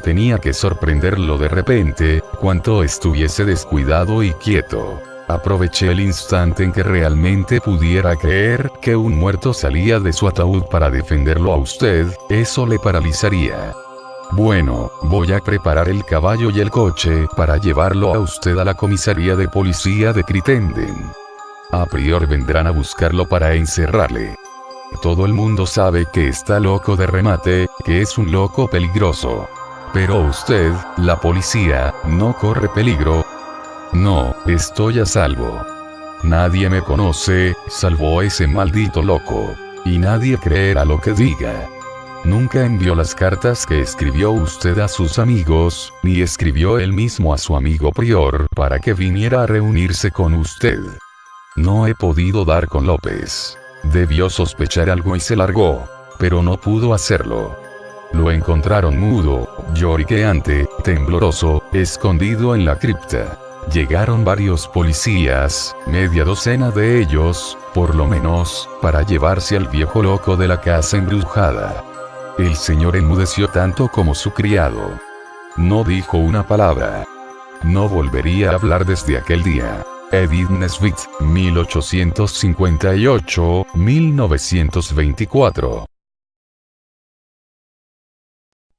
Tenía que sorprenderlo de repente, cuanto estuviese descuidado y quieto. Aproveché el instante en que realmente pudiera creer que un muerto salía de su ataúd para defenderlo a usted, eso le paralizaría. Bueno, voy a preparar el caballo y el coche para llevarlo a usted a la comisaría de policía de Crittenden. A Prior vendrán a buscarlo para encerrarle. Todo el mundo sabe que está loco de remate, que es un loco peligroso. Pero usted, la policía, no corre peligro. No, estoy a salvo. Nadie me conoce, salvo ese maldito loco. Y nadie creerá lo que diga. Nunca envió las cartas que escribió usted a sus amigos, ni escribió él mismo a su amigo Prior para que viniera a reunirse con usted. No he podido dar con López. Debió sospechar algo y se largó, pero no pudo hacerlo. Lo encontraron mudo, lloriqueante, tembloroso, escondido en la cripta. Llegaron varios policías, media docena de ellos, por lo menos, para llevarse al viejo loco de la casa embrujada. El señor enmudeció tanto como su criado. No dijo una palabra. No volvería a hablar desde aquel día. Edith Nesbit, 1858-1924.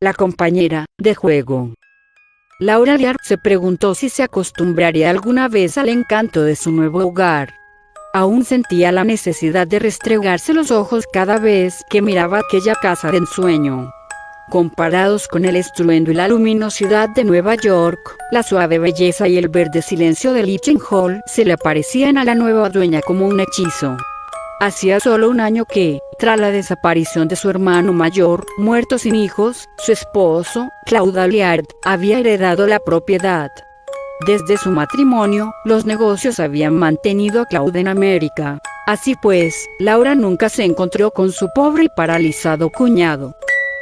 La compañera de juego. Laura Lear se preguntó si se acostumbraría alguna vez al encanto de su nuevo hogar. Aún sentía la necesidad de restregarse los ojos cada vez que miraba aquella casa de ensueño. Comparados con el estruendo y la luminosidad de Nueva York, la suave belleza y el verde silencio de Lichen Hall se le aparecían a la nueva dueña como un hechizo. Hacía solo un año que, tras la desaparición de su hermano mayor, muerto sin hijos, su esposo, Claude Alliard, había heredado la propiedad. Desde su matrimonio, los negocios habían mantenido a Claude en América. Así pues, Laura nunca se encontró con su pobre y paralizado cuñado.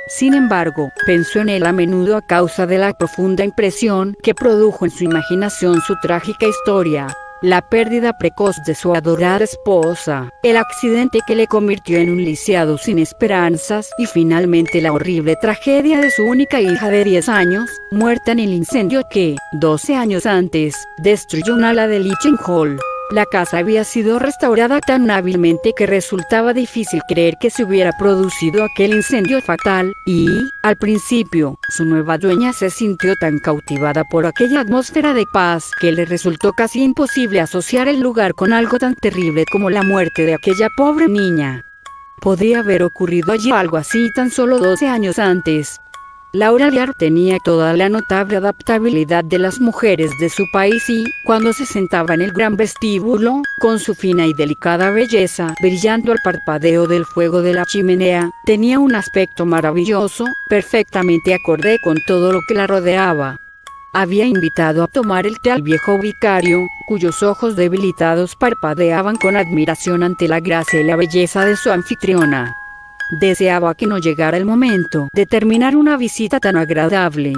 Sin embargo, pensó en él a menudo a causa de la profunda impresión que produjo en su imaginación su trágica historia. La pérdida precoz de su adorada esposa, el accidente que le convirtió en un lisiado sin esperanzas y finalmente la horrible tragedia de su única hija de 10 años, muerta en el incendio que, 12 años antes, destruyó un ala de Lichen Hall. La casa había sido restaurada tan hábilmente que resultaba difícil creer que se hubiera producido aquel incendio fatal, y, al principio, su nueva dueña se sintió tan cautivada por aquella atmósfera de paz que le resultó casi imposible asociar el lugar con algo tan terrible como la muerte de aquella pobre niña. Podría haber ocurrido allí algo así tan solo 12 años antes. Laura Lear tenía toda la notable adaptabilidad de las mujeres de su país y, cuando se sentaba en el gran vestíbulo, con su fina y delicada belleza brillando al parpadeo del fuego de la chimenea, tenía un aspecto maravilloso, perfectamente acorde con todo lo que la rodeaba. Había invitado a tomar el té al viejo vicario, cuyos ojos debilitados parpadeaban con admiración ante la gracia y la belleza de su anfitriona. Deseaba que no llegara el momento de terminar una visita tan agradable.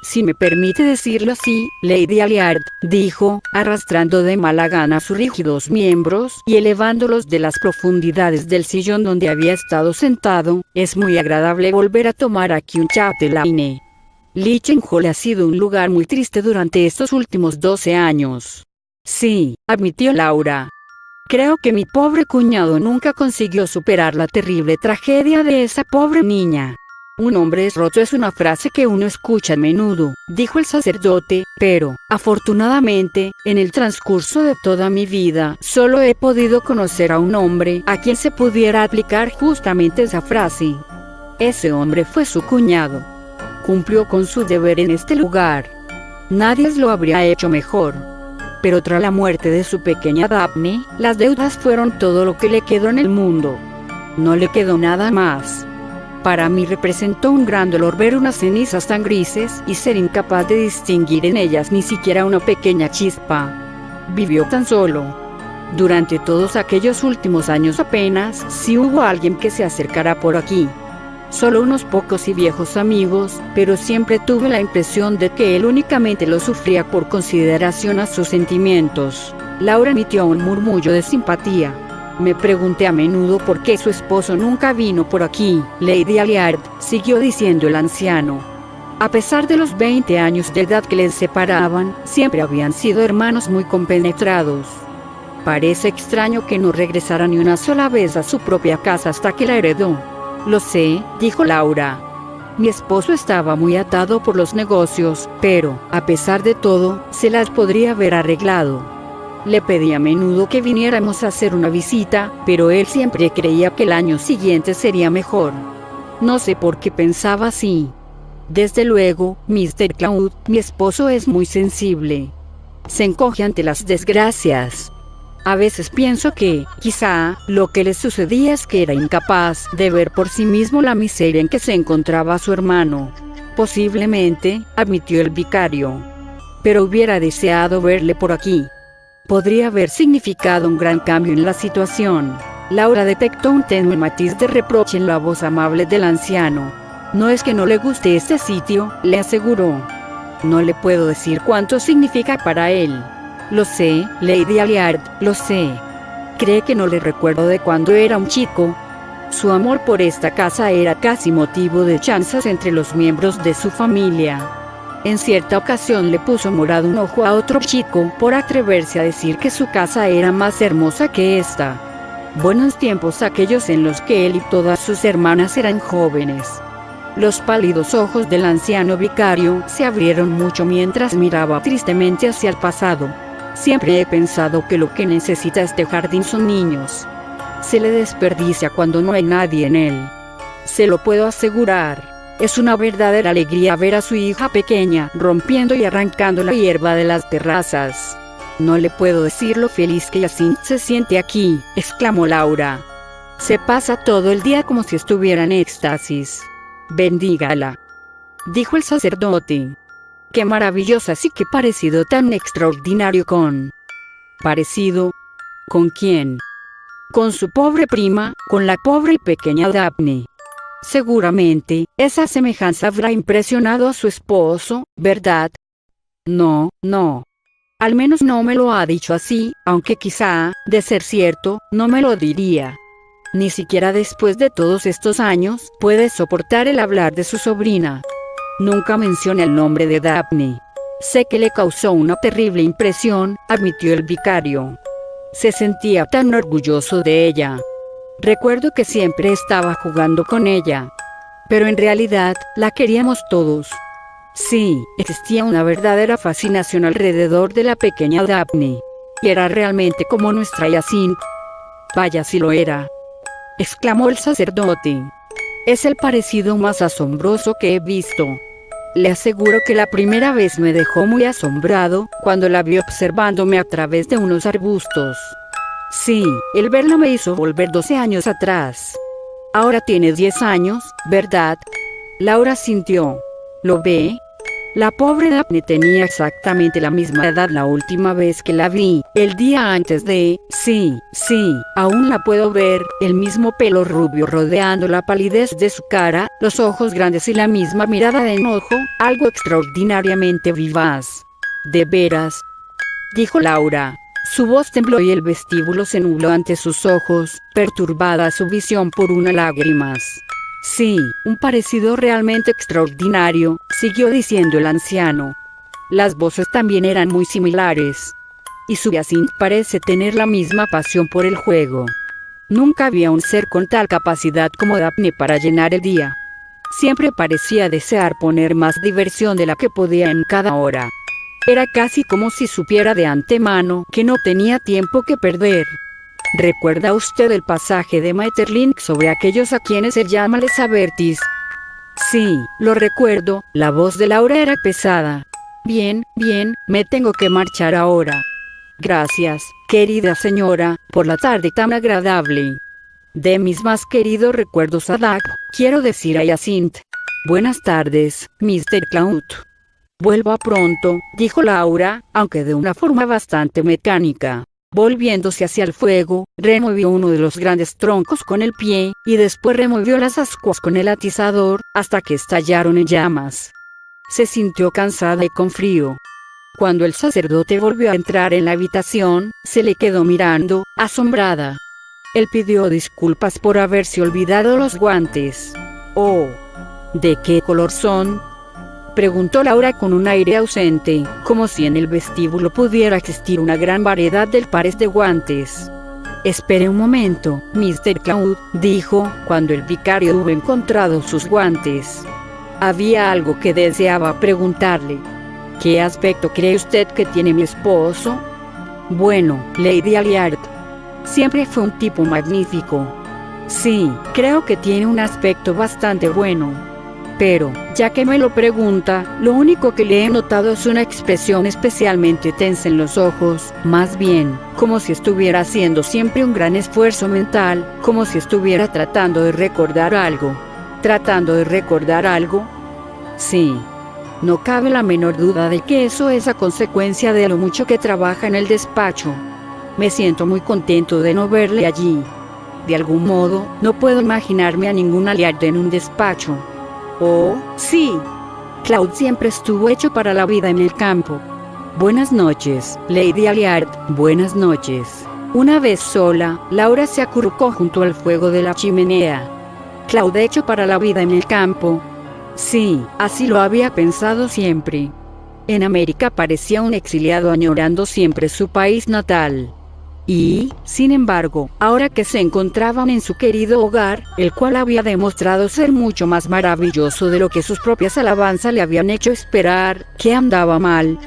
Si me permite decirlo así, Lady Aliard, dijo, arrastrando de mala gana sus rígidos miembros y elevándolos de las profundidades del sillón donde había estado sentado, es muy agradable volver a tomar aquí un châtelaine. Lichenhall ha sido un lugar muy triste durante estos últimos 12 años. Sí, admitió Laura. Creo que mi pobre cuñado nunca consiguió superar la terrible tragedia de esa pobre niña. Un hombre roto es una frase que uno escucha a menudo, dijo el sacerdote, pero, afortunadamente, en el transcurso de toda mi vida, solo he podido conocer a un hombre a quien se pudiera aplicar justamente esa frase. Ese hombre fue su cuñado. Cumplió con su deber en este lugar. Nadie lo habría hecho mejor. Pero tras la muerte de su pequeña Daphne, las deudas fueron todo lo que le quedó en el mundo. No le quedó nada más. Para mí representó un gran dolor ver unas cenizas tan grises y ser incapaz de distinguir en ellas ni siquiera una pequeña chispa. Vivió tan solo. Durante todos aquellos últimos años apenas si hubo alguien que se acercara por aquí. Solo unos pocos y viejos amigos, pero siempre tuve la impresión de que él únicamente lo sufría por consideración a sus sentimientos. Laura emitió un murmullo de simpatía. Me pregunté a menudo por qué su esposo nunca vino por aquí. Lady Aliard, siguió diciendo el anciano. A pesar de los 20 años de edad que les separaban, siempre habían sido hermanos muy compenetrados. Parece extraño que no regresara ni una sola vez a su propia casa hasta que la heredó. Lo sé, dijo Laura. Mi esposo estaba muy atado por los negocios, pero, a pesar de todo, se las podría haber arreglado. Le pedí a menudo que viniéramos a hacer una visita, pero él siempre creía que el año siguiente sería mejor. No sé por qué pensaba así. Desde luego, Mr. Cloud, mi esposo es muy sensible. Se encoge ante las desgracias. A veces pienso que, quizá, lo que le sucedía es que era incapaz de ver por sí mismo la miseria en que se encontraba su hermano. Posiblemente, admitió el vicario. Pero hubiera deseado verle por aquí. Podría haber significado un gran cambio en la situación. Laura detectó un tenue matiz de reproche en la voz amable del anciano. No es que no le guste este sitio, le aseguró. No le puedo decir cuánto significa para él. Lo sé, Lady Aliard, lo sé. Cree que no le recuerdo de cuando era un chico. Su amor por esta casa era casi motivo de chanzas entre los miembros de su familia. En cierta ocasión le puso morado un ojo a otro chico por atreverse a decir que su casa era más hermosa que esta. Buenos tiempos aquellos en los que él y todas sus hermanas eran jóvenes. Los pálidos ojos del anciano vicario se abrieron mucho mientras miraba tristemente hacia el pasado. Siempre he pensado que lo que necesita este jardín son niños. Se le desperdicia cuando no hay nadie en él. Se lo puedo asegurar. Es una verdadera alegría ver a su hija pequeña rompiendo y arrancando la hierba de las terrazas. No le puedo decir lo feliz que Jacinthe se siente aquí, exclamó Laura. Se pasa todo el día como si estuviera en éxtasis. Bendígala, dijo el sacerdote. Qué maravillosa, sí, qué parecido tan extraordinario con... ¿Parecido? ¿Con quién? Con su pobre prima, con la pobre y pequeña Daphne. Seguramente, esa semejanza habrá impresionado a su esposo, ¿verdad? No, no. Al menos no me lo ha dicho así, aunque quizá, de ser cierto, no me lo diría. Ni siquiera después de todos estos años, puede soportar el hablar de su sobrina. Nunca menciona el nombre de Daphne. Sé que le causó una terrible impresión, admitió el vicario. Se sentía tan orgulloso de ella. Recuerdo que siempre estaba jugando con ella. Pero en realidad, la queríamos todos. Sí, existía una verdadera fascinación alrededor de la pequeña Daphne. Y era realmente como nuestra Jacinthe. Vaya si lo era, exclamó el sacerdote. Es el parecido más asombroso que he visto. Le aseguro que la primera vez me dejó muy asombrado cuando la vi observándome a través de unos arbustos. Sí, el verla me hizo volver 12 años atrás. Ahora tiene 10 años, ¿verdad? Laura sintió. ¿Lo ve? La pobre Daphne tenía exactamente la misma edad la última vez que la vi, el día antes de... Sí, aún la puedo ver, el mismo pelo rubio rodeando la palidez de su cara, los ojos grandes y la misma mirada de enojo, algo extraordinariamente vivaz. ¿De veras?, dijo Laura. Su voz tembló y el vestíbulo se nubló ante sus ojos, perturbada su visión por unas lágrimas. Sí, un parecido realmente extraordinario, siguió diciendo el anciano. Las voces también eran muy similares. Y su Hyacinth parece tener la misma pasión por el juego. Nunca había un ser con tal capacidad como Daphne para llenar el día. Siempre parecía desear poner más diversión de la que podía en cada hora. Era casi como si supiera de antemano que no tenía tiempo que perder. ¿Recuerda usted el pasaje de Maeterlinck sobre aquellos a quienes él llama les avertis? Sí, lo recuerdo. La voz de Laura era pesada. Bien, me tengo que marchar ahora. Gracias, querida señora, por la tarde tan agradable. De mis más queridos recuerdos a Doug, quiero decir a Hyacinth. Buenas tardes, Mr. Cloud. Vuelva pronto, dijo Laura, aunque de una forma bastante mecánica. Volviéndose hacia el fuego, removió uno de los grandes troncos con el pie, y después removió las ascuas con el atizador, hasta que estallaron en llamas. Se sintió cansada y con frío. Cuando el sacerdote volvió a entrar en la habitación, se le quedó mirando, asombrada. Él pidió disculpas por haberse olvidado los guantes. Oh, ¿de qué color son?, preguntó Laura con un aire ausente, como si en el vestíbulo pudiera existir una gran variedad de pares de guantes. Espere un momento, Mr. Cloud, dijo, cuando el vicario hubo encontrado sus guantes. Había algo que deseaba preguntarle. ¿Qué aspecto cree usted que tiene mi esposo? Bueno, Lady Aliard. Siempre fue un tipo magnífico. Sí, creo que tiene un aspecto bastante bueno. Pero, ya que me lo pregunta, lo único que le he notado es una expresión especialmente tensa en los ojos, más bien, como si estuviera haciendo siempre un gran esfuerzo mental, como si estuviera tratando de recordar algo. ¿Tratando de recordar algo? Sí. No cabe la menor duda de que eso es a consecuencia de lo mucho que trabaja en el despacho. Me siento muy contento de no verle allí. De algún modo, no puedo imaginarme a ningún Aliard en un despacho. Oh, sí. Cloud siempre estuvo hecho para la vida en el campo. Buenas noches, Lady Aliard, buenas noches. Una vez sola, Laura se acurrucó junto al fuego de la chimenea. Cloud hecho para la vida en el campo. Sí, así lo había pensado siempre. En América parecía un exiliado añorando siempre su país natal. Y, sin embargo, ahora que se encontraban en su querido hogar, el cual había demostrado ser mucho más maravilloso de lo que sus propias alabanzas le habían hecho esperar, que andaba mal.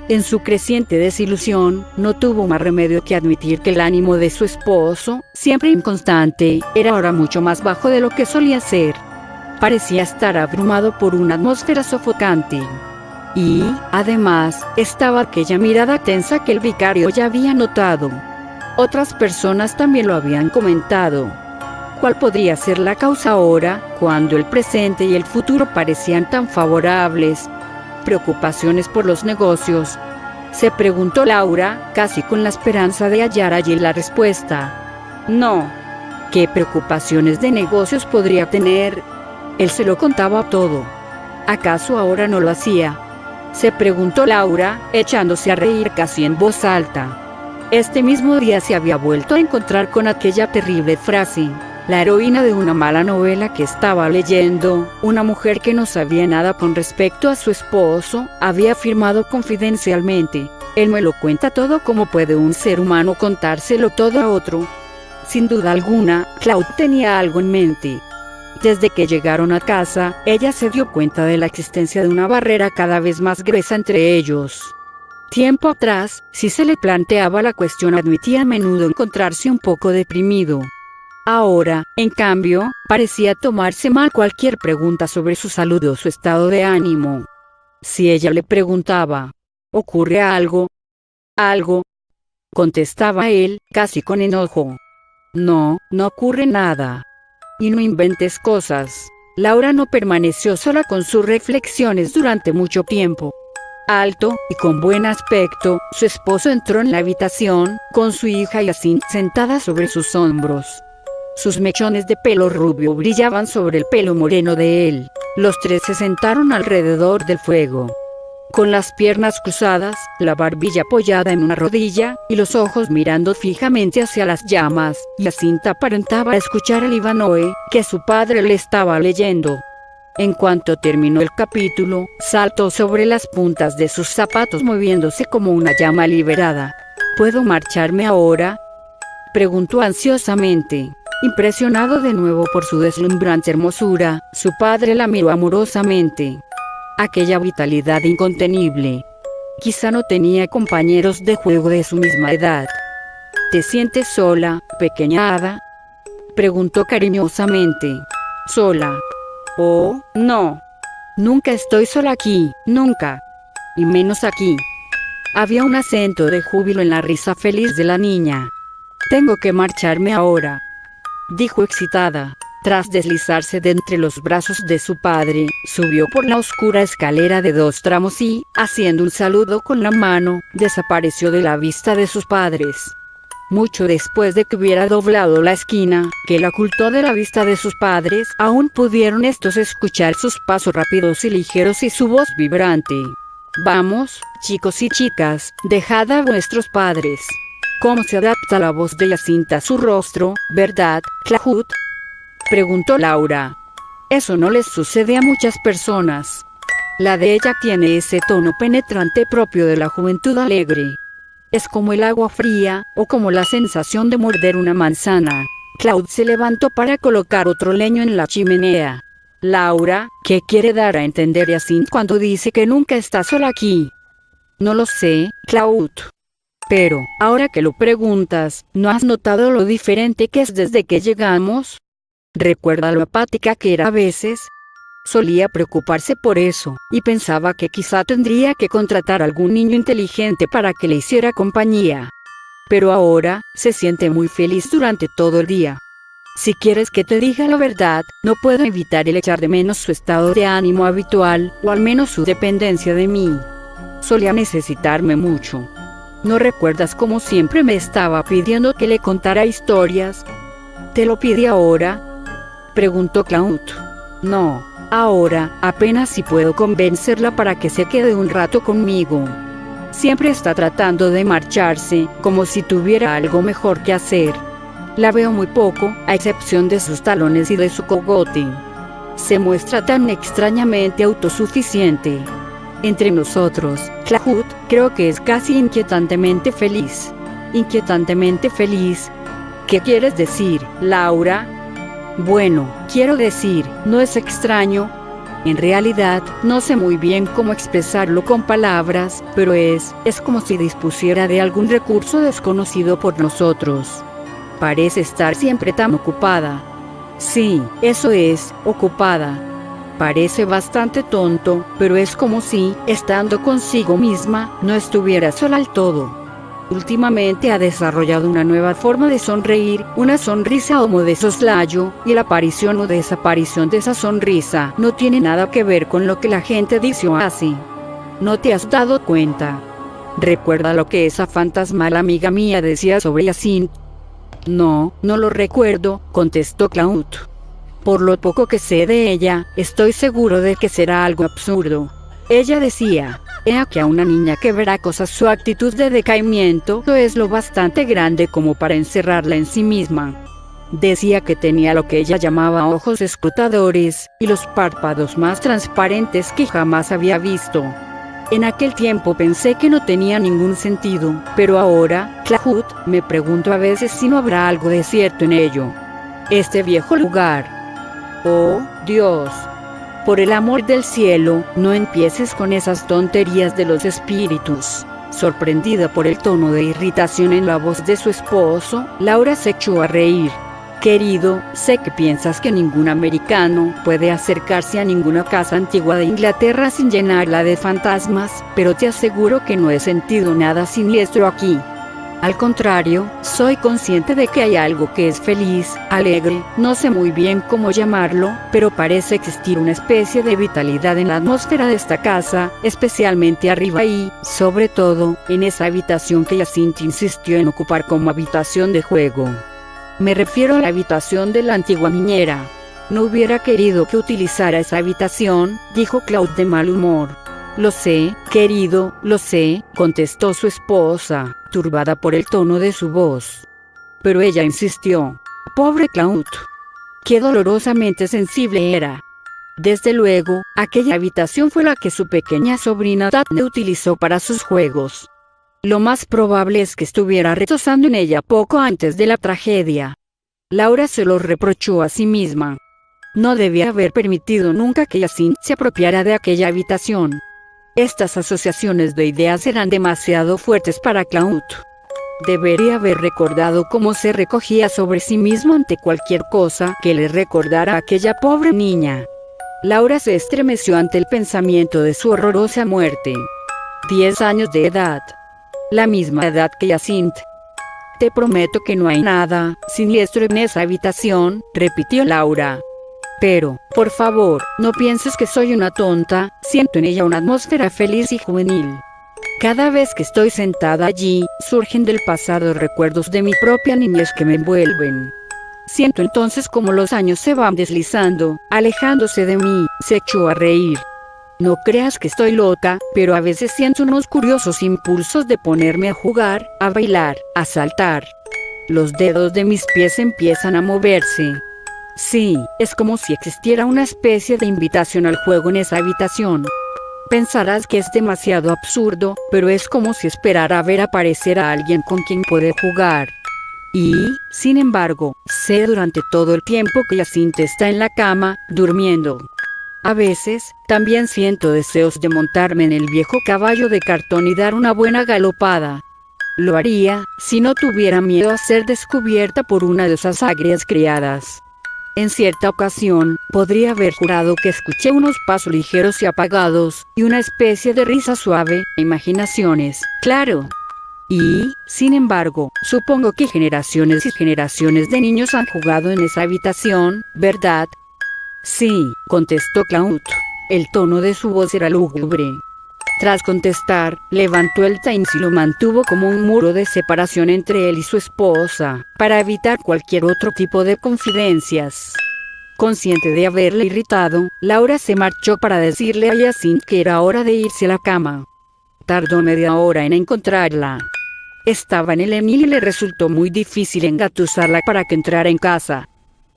En su creciente desilusión, no tuvo más remedio que admitir que el ánimo de su esposo, siempre inconstante, era ahora mucho más bajo de lo que solía ser. Parecía estar abrumado por una atmósfera sofocante. Y, además, estaba aquella mirada tensa que el vicario ya había notado. Otras personas también lo habían comentado. ¿Cuál podría ser la causa ahora, cuando el presente y el futuro parecían tan favorables? ¿Preocupaciones por los negocios?, se preguntó Laura, casi con la esperanza de hallar allí la respuesta. No. ¿Qué preocupaciones de negocios podría tener? Él se lo contaba todo. ¿Acaso ahora no lo hacía?, se preguntó Laura, echándose a reír casi en voz alta. Este mismo día se había vuelto a encontrar con aquella terrible frase. La heroína de una mala novela que estaba leyendo, una mujer que no sabía nada con respecto a su esposo, había afirmado confidencialmente: él me lo cuenta todo como puede un ser humano contárselo todo a otro. Sin duda alguna, Cloud tenía algo en mente. Desde que llegaron a casa, ella se dio cuenta de la existencia de una barrera cada vez más gruesa entre ellos. Tiempo atrás, si se le planteaba la cuestión, admitía a menudo encontrarse un poco deprimido. Ahora, en cambio, parecía tomarse mal cualquier pregunta sobre su salud o su estado de ánimo. Si ella le preguntaba, ¿ocurre algo? ¿Algo? Contestaba él, casi con enojo. No, no ocurre nada. Y no inventes cosas. Laura no permaneció sola con sus reflexiones durante mucho tiempo. Alto y con buen aspecto, su esposo entró en la habitación, con su hija Jacinthe sentada sobre sus hombros. Sus mechones de pelo rubio brillaban sobre el pelo moreno de él. Los tres se sentaron alrededor del fuego. Con las piernas cruzadas, la barbilla apoyada en una rodilla, y los ojos mirando fijamente hacia las llamas, Jacinthe aparentaba escuchar el Ivanhoe, que su padre le estaba leyendo. En cuanto terminó el capítulo, saltó sobre las puntas de sus zapatos moviéndose como una llama liberada. ¿Puedo marcharme ahora?, preguntó ansiosamente. Impresionado de nuevo por su deslumbrante hermosura, su padre la miró amorosamente. Aquella vitalidad incontenible. Quizá no tenía compañeros de juego de su misma edad. ¿Te sientes sola, pequeña hada?, preguntó cariñosamente. ¿Sola? Oh, no. Nunca estoy sola aquí, nunca. Y menos aquí. Había un acento de júbilo en la risa feliz de la niña. Tengo que marcharme ahora, dijo excitada. Tras deslizarse de entre los brazos de su padre, subió por la oscura escalera de 2 tramos y, haciendo un saludo con la mano, desapareció de la vista de sus padres. Mucho después de que hubiera doblado la esquina, que la ocultó de la vista de sus padres, aún pudieron estos escuchar sus pasos rápidos y ligeros y su voz vibrante. Vamos, chicos y chicas, dejad a vuestros padres. ¿Cómo se adapta la voz de Jacinthe a su rostro, verdad, Claude?, preguntó Laura. Eso no les sucede a muchas personas. La de ella tiene ese tono penetrante propio de la juventud alegre. Es como el agua fría, o como la sensación de morder una manzana. Claude se levantó para colocar otro leño en la chimenea. Laura, ¿qué quiere dar a entender Jacinthe cuando dice que nunca está sola aquí? No lo sé, Claude. Pero, ahora que lo preguntas, ¿no has notado lo diferente que es desde que llegamos? ¿Recuerda lo apática que era a veces? Solía preocuparse por eso, y pensaba que quizá tendría que contratar a algún niño inteligente para que le hiciera compañía. Pero ahora, se siente muy feliz durante todo el día. Si quieres que te diga la verdad, no puedo evitar el echar de menos su estado de ánimo habitual, o al menos su dependencia de mí. Solía necesitarme mucho. ¿No recuerdas cómo siempre me estaba pidiendo que le contara historias? ¿Te lo pide ahora?, preguntó Claude. No, ahora, apenas si puedo convencerla para que se quede un rato conmigo. Siempre está tratando de marcharse, como si tuviera algo mejor que hacer. La veo muy poco, a excepción de sus talones y de su cogote. Se muestra tan extrañamente autosuficiente. Entre nosotros, Claude, creo que es casi inquietantemente feliz. ¿Inquietantemente feliz? ¿Qué quieres decir, Laura? Bueno, quiero decir, no es extraño. En realidad, no sé muy bien cómo expresarlo con palabras, pero es como si dispusiera de algún recurso desconocido por nosotros. Parece estar siempre tan ocupada. Sí, eso es, ocupada. Parece bastante tonto, pero es como si, estando consigo misma, no estuviera sola al todo. Últimamente ha desarrollado una nueva forma de sonreír, una sonrisa como de soslayo, y la aparición o desaparición de esa sonrisa no tiene nada que ver con lo que la gente dice o hace. ¿No te has dado cuenta? ¿Recuerda lo que esa fantasmal amiga mía decía sobre Jacinthe? No, no lo recuerdo, contestó Claude. Por lo poco que sé de ella, estoy seguro de que será algo absurdo. Ella decía, he aquí a una niña que verá cosas, su actitud de decaimiento es lo bastante grande como para encerrarla en sí misma. Decía que tenía lo que ella llamaba ojos escrutadores, y los párpados más transparentes que jamás había visto. En aquel tiempo pensé que no tenía ningún sentido, pero ahora, Claude, me pregunto a veces si no habrá algo de cierto en ello. Este viejo lugar. Oh, Dios. Por el amor del cielo, no empieces con esas tonterías de los espíritus. Sorprendida por el tono de irritación en la voz de su esposo, Laura se echó a reír. Querido, sé que piensas que ningún americano puede acercarse a ninguna casa antigua de Inglaterra sin llenarla de fantasmas, pero te aseguro que no he sentido nada siniestro aquí. Al contrario, soy consciente de que hay algo que es feliz, alegre, no sé muy bien cómo llamarlo, pero parece existir una especie de vitalidad en la atmósfera de esta casa, especialmente arriba y, sobre todo, en esa habitación que Jacinth insistió en ocupar como habitación de juego. Me refiero a la habitación de la antigua niñera. No hubiera querido que utilizara esa habitación, dijo Claude de mal humor. Lo sé, querido, lo sé, contestó su esposa, turbada por el tono de su voz. Pero ella insistió. Pobre Claude. Qué dolorosamente sensible era. Desde luego, aquella habitación fue la que su pequeña sobrina Daphne utilizó para sus juegos. Lo más probable es que estuviera retozando en ella poco antes de la tragedia. Laura se lo reprochó a sí misma. No debía haber permitido nunca que Jacinth se apropiara de aquella habitación. Estas asociaciones de ideas eran demasiado fuertes para Claude. Debería haber recordado cómo se recogía sobre sí mismo ante cualquier cosa que le recordara a aquella pobre niña. Laura se estremeció ante el pensamiento de su horrorosa muerte. 10 años de edad. La misma edad que Jacinth. Te prometo que no hay nada siniestro en esa habitación, repitió Laura. Pero, por favor, no pienses que soy una tonta, siento en ella una atmósfera feliz y juvenil. Cada vez que estoy sentada allí, surgen del pasado recuerdos de mi propia niñez que me envuelven. Siento entonces como los años se van deslizando, alejándose de mí, se echó a reír. No creas que estoy loca, pero a veces siento unos curiosos impulsos de ponerme a jugar, a bailar, a saltar. Los dedos de mis pies empiezan a moverse. Sí, es como si existiera una especie de invitación al juego en esa habitación. Pensarás que es demasiado absurdo, pero es como si esperara ver aparecer a alguien con quien poder jugar. Y, sin embargo, sé durante todo el tiempo que Jacinth está en la cama, durmiendo. A veces, también siento deseos de montarme en el viejo caballo de cartón y dar una buena galopada. Lo haría, si no tuviera miedo a ser descubierta por una de esas agrias criadas. En cierta ocasión, podría haber jurado que escuché unos pasos ligeros y apagados, y una especie de risa suave, imaginaciones, claro. Y, sin embargo, supongo que generaciones y generaciones de niños han jugado en esa habitación, ¿verdad? Sí, contestó Claude. El tono de su voz era lúgubre. Tras contestar, levantó el Times y lo mantuvo como un muro de separación entre él y su esposa, para evitar cualquier otro tipo de confidencias. Consciente de haberle irritado, Laura se marchó para decirle a Jacinth que era hora de irse a la cama. Tardó media hora en encontrarla. Estaba en el Emil y le resultó muy difícil engatusarla para que entrara en casa.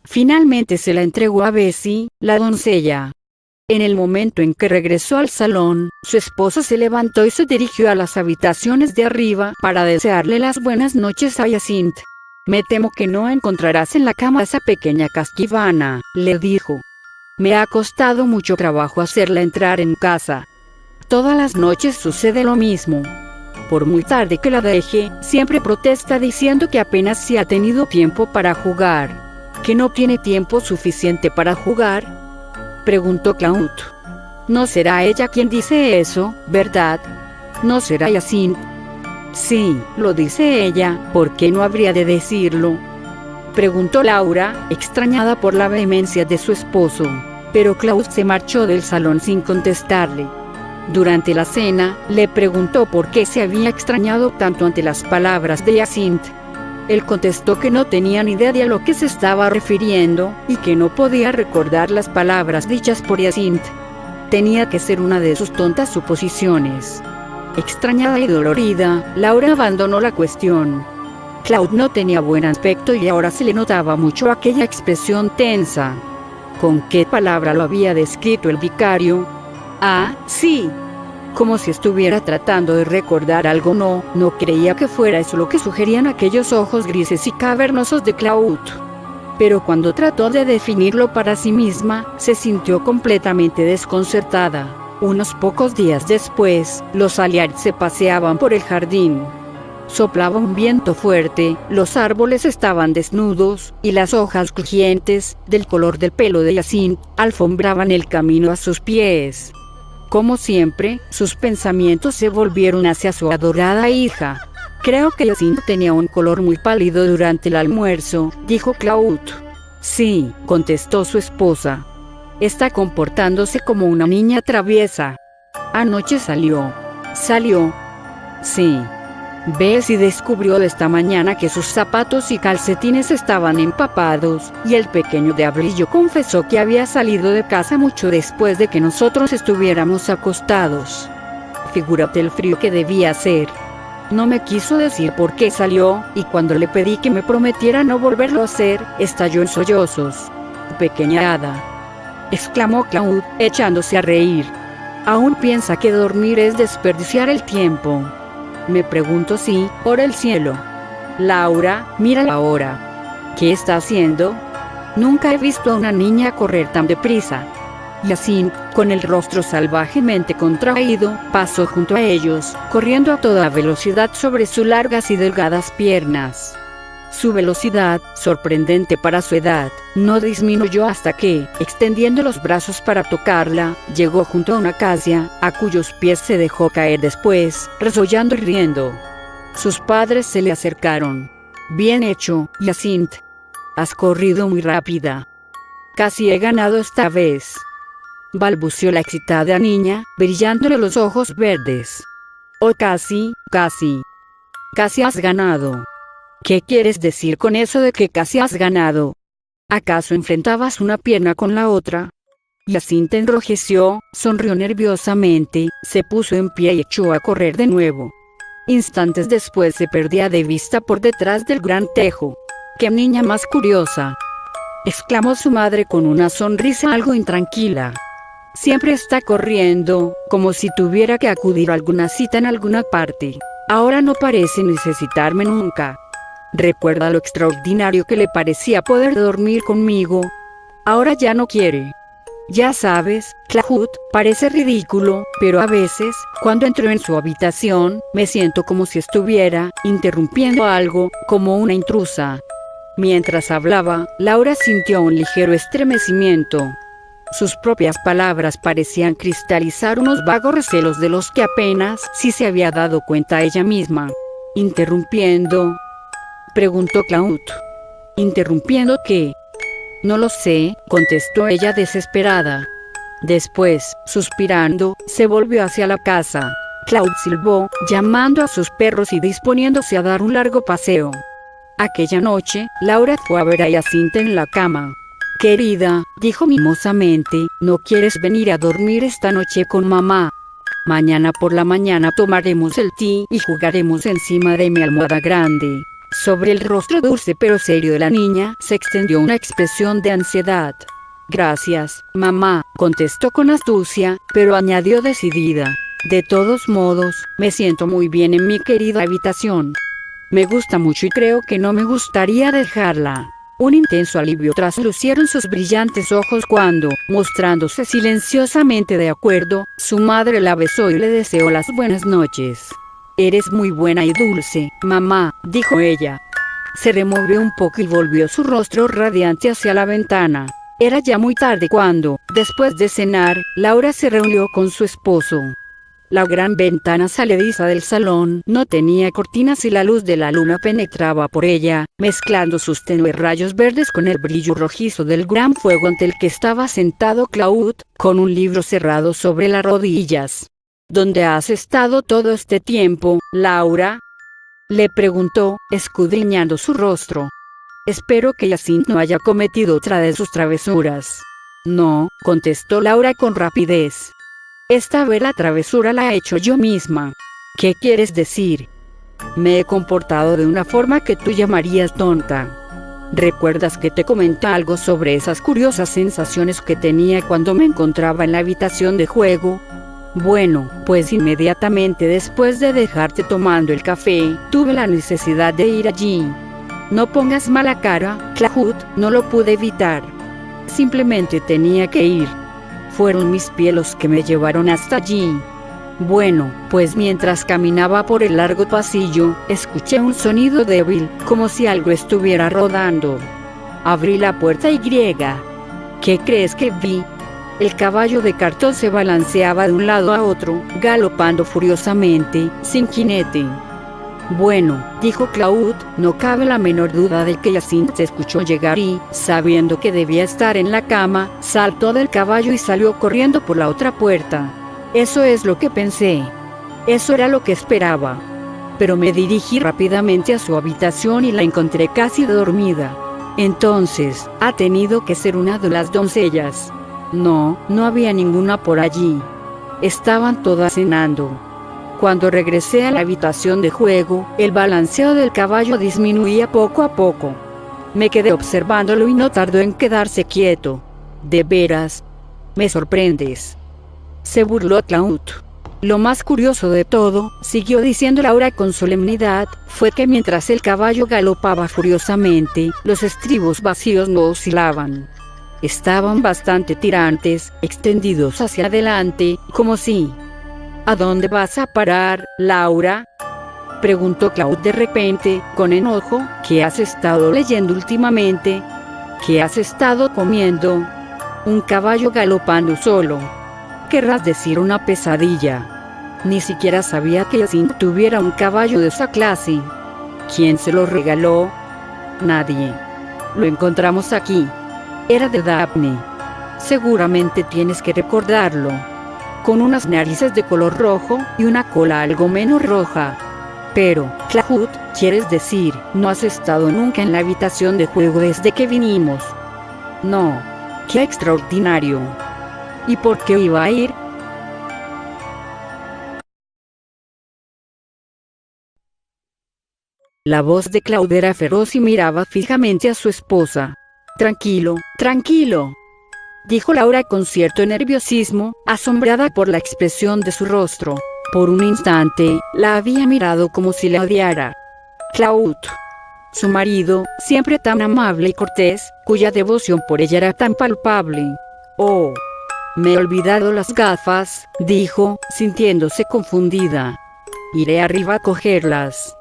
Finalmente se la entregó a Bessie, la doncella. En el momento en que regresó al salón, su esposo se levantó y se dirigió a las habitaciones de arriba para desearle las buenas noches a Jacinth. Me temo que no encontrarás en la cama a esa pequeña casquivana, le dijo. Me ha costado mucho trabajo hacerla entrar en casa. Todas las noches sucede lo mismo. Por muy tarde que la deje, siempre protesta diciendo que apenas si ha tenido tiempo para jugar. ¿Que no tiene tiempo suficiente para jugar?, preguntó Claude. No será ella quien dice eso, ¿verdad? ¿No será Jacinth? Sí, lo dice ella, ¿por qué no habría de decirlo?, preguntó Laura, extrañada por la vehemencia de su esposo. Pero Claude se marchó del salón sin contestarle. Durante la cena, le preguntó por qué se había extrañado tanto ante las palabras de Jacinth. Él contestó que no tenía ni idea de a lo que se estaba refiriendo, y que no podía recordar las palabras dichas por Jacinth. Tenía que ser una de sus tontas suposiciones. Extrañada y dolorida, Laura abandonó la cuestión. Claude no tenía buen aspecto y ahora se le notaba mucho aquella expresión tensa. ¿Con qué palabra lo había descrito el vicario? Ah, sí. Como si estuviera tratando de recordar algo. No creía que fuera eso lo que sugerían aquellos ojos grises y cavernosos de Claude. Pero cuando trató de definirlo para sí misma, se sintió completamente desconcertada. Unos pocos días después, los Alliard se paseaban por el jardín. Soplaba un viento fuerte, los árboles estaban desnudos, y las hojas crujientes, del color del pelo de Jacinthe, alfombraban el camino a sus pies. Como siempre, sus pensamientos se volvieron hacia su adorada hija. Creo que Jacinthe tenía un color muy pálido durante el almuerzo, dijo Claude. Sí, contestó su esposa. Está comportándose como una niña traviesa. Anoche salió. ¿Salió? Sí. Ves y descubrió esta mañana que sus zapatos y calcetines estaban empapados, y el pequeño de Abrillo confesó que había salido de casa mucho después de que nosotros estuviéramos acostados. Figúrate el frío que debía hacer. No me quiso decir por qué salió, y cuando le pedí que me prometiera no volverlo a hacer, estalló en sollozos. Pequeña hada, exclamó Claude, echándose a reír. Aún piensa que dormir es desperdiciar el tiempo. Me pregunto si, por el cielo. Laura, mírala ahora. ¿Qué está haciendo? Nunca he visto a una niña correr tan deprisa. Jacinthe, con el rostro salvajemente contraído, pasó junto a ellos, corriendo a toda velocidad sobre sus largas y delgadas piernas. Su velocidad, sorprendente para su edad, no disminuyó hasta que, extendiendo los brazos para tocarla, llegó junto a una acacia, a cuyos pies se dejó caer después, resollando y riendo. Sus padres se le acercaron. Bien hecho, Jacinthe. Has corrido muy rápida. Casi he ganado esta vez. Balbuceó la excitada niña, brillándole los ojos verdes. Oh, casi, casi. Casi has ganado. ¿Qué quieres decir con eso de que casi has ganado? ¿Acaso enfrentabas una pierna con la otra? Jacinthe enrojeció, sonrió nerviosamente, se puso en pie y echó a correr de nuevo. Instantes después se perdía de vista por detrás del gran tejo. ¡Qué niña más curiosa!, exclamó su madre con una sonrisa algo intranquila. Siempre está corriendo, como si tuviera que acudir a alguna cita en alguna parte. Ahora no parece necesitarme nunca. ¿Recuerda lo extraordinario que le parecía poder dormir conmigo? Ahora ya no quiere. Ya sabes, Claude, parece ridículo, pero a veces, cuando entro en su habitación, me siento como si estuviera interrumpiendo algo, como una intrusa. Mientras hablaba, Laura sintió un ligero estremecimiento. Sus propias palabras parecían cristalizar unos vagos recelos de los que apenas si se había dado cuenta ella misma. ¿Interrumpiendo?, preguntó Claude. ¿Interrumpiendo qué? No lo sé, contestó ella desesperada. Después, suspirando, se volvió hacia la casa. Claude silbó, llamando a sus perros y disponiéndose a dar un largo paseo. Aquella noche, Laura fue a ver a Jacinthe en la cama. Querida, dijo mimosamente, ¿no quieres venir a dormir esta noche con mamá? Mañana por la mañana tomaremos el té y jugaremos encima de mi almohada grande. Sobre el rostro dulce pero serio de la niña se extendió una expresión de ansiedad. Gracias, mamá, contestó con astucia, pero añadió decidida. De todos modos, me siento muy bien en mi querida habitación. Me gusta mucho y creo que no me gustaría dejarla. Un intenso alivio traslucieron sus brillantes ojos cuando, mostrándose silenciosamente de acuerdo, su madre la besó y le deseó las buenas noches. Eres muy buena y dulce, mamá, dijo ella. Se removió un poco y volvió su rostro radiante hacia la ventana. Era ya muy tarde cuando, después de cenar, Laura se reunió con su esposo. La gran ventana salediza del salón no tenía cortinas y la luz de la luna penetraba por ella, mezclando sus tenues rayos verdes con el brillo rojizo del gran fuego ante el que estaba sentado Claude, con un libro cerrado sobre las rodillas. ¿Dónde has estado todo este tiempo, Laura?, le preguntó, escudriñando su rostro. Espero que Jacinthe no haya cometido otra de sus travesuras. No, contestó Laura con rapidez. Esta vez la travesura la he hecho yo misma. ¿Qué quieres decir? Me he comportado de una forma que tú llamarías tonta. ¿Recuerdas que te comenté algo sobre esas curiosas sensaciones que tenía cuando me encontraba en la habitación de juego? Bueno, pues inmediatamente después de dejarte tomando el café, tuve la necesidad de ir allí. No pongas mala cara, Claude, no lo pude evitar. Simplemente tenía que ir. Fueron mis pies los que me llevaron hasta allí. Bueno, pues mientras caminaba por el largo pasillo, escuché un sonido débil, como si algo estuviera rodando. Abrí la puerta y ¿qué crees que vi? El caballo de cartón se balanceaba de un lado a otro, galopando furiosamente, sin jinete. Bueno, dijo Claude, no cabe la menor duda de que Jacinthe escuchó llegar y, sabiendo que debía estar en la cama, saltó del caballo y salió corriendo por la otra puerta. Eso es lo que pensé. Eso era lo que esperaba. Pero me dirigí rápidamente a su habitación y la encontré casi dormida. Entonces, ha tenido que ser una de las doncellas. No había ninguna por allí. Estaban todas cenando. Cuando regresé a la habitación de juego, el balanceo del caballo disminuía poco a poco. Me quedé observándolo y no tardó en quedarse quieto. De veras, me sorprendes. Se burló Claude. Lo más curioso de todo, siguió diciendo Laura con solemnidad, fue que mientras el caballo galopaba furiosamente, los estribos vacíos no oscilaban. Estaban bastante tirantes, extendidos hacia adelante, como si... ¿A dónde vas a parar, Laura?, preguntó Claude de repente, con enojo. ¿Qué has estado leyendo últimamente? ¿Qué has estado comiendo? Un caballo galopando solo. Querrás decir una pesadilla. Ni siquiera sabía que Jacinthe tuviera un caballo de esa clase. ¿Quién se lo regaló? Nadie. Lo encontramos aquí. Era de Daphne. Seguramente tienes que recordarlo. Con unas narices de color rojo y una cola algo menos roja. Pero, Claude, ¿quieres decir, no has estado nunca en la habitación de juego desde que vinimos? No. ¡Qué extraordinario! ¿Y por qué iba a ir? La voz de Claude era feroz y miraba fijamente a su esposa. Tranquilo, tranquilo, dijo Laura con cierto nerviosismo, asombrada por la expresión de su rostro. Por un instante, la había mirado como si la odiara. Claude, su marido, siempre tan amable y cortés, cuya devoción por ella era tan palpable. Oh, me he olvidado las gafas, dijo, sintiéndose confundida. Iré arriba a cogerlas.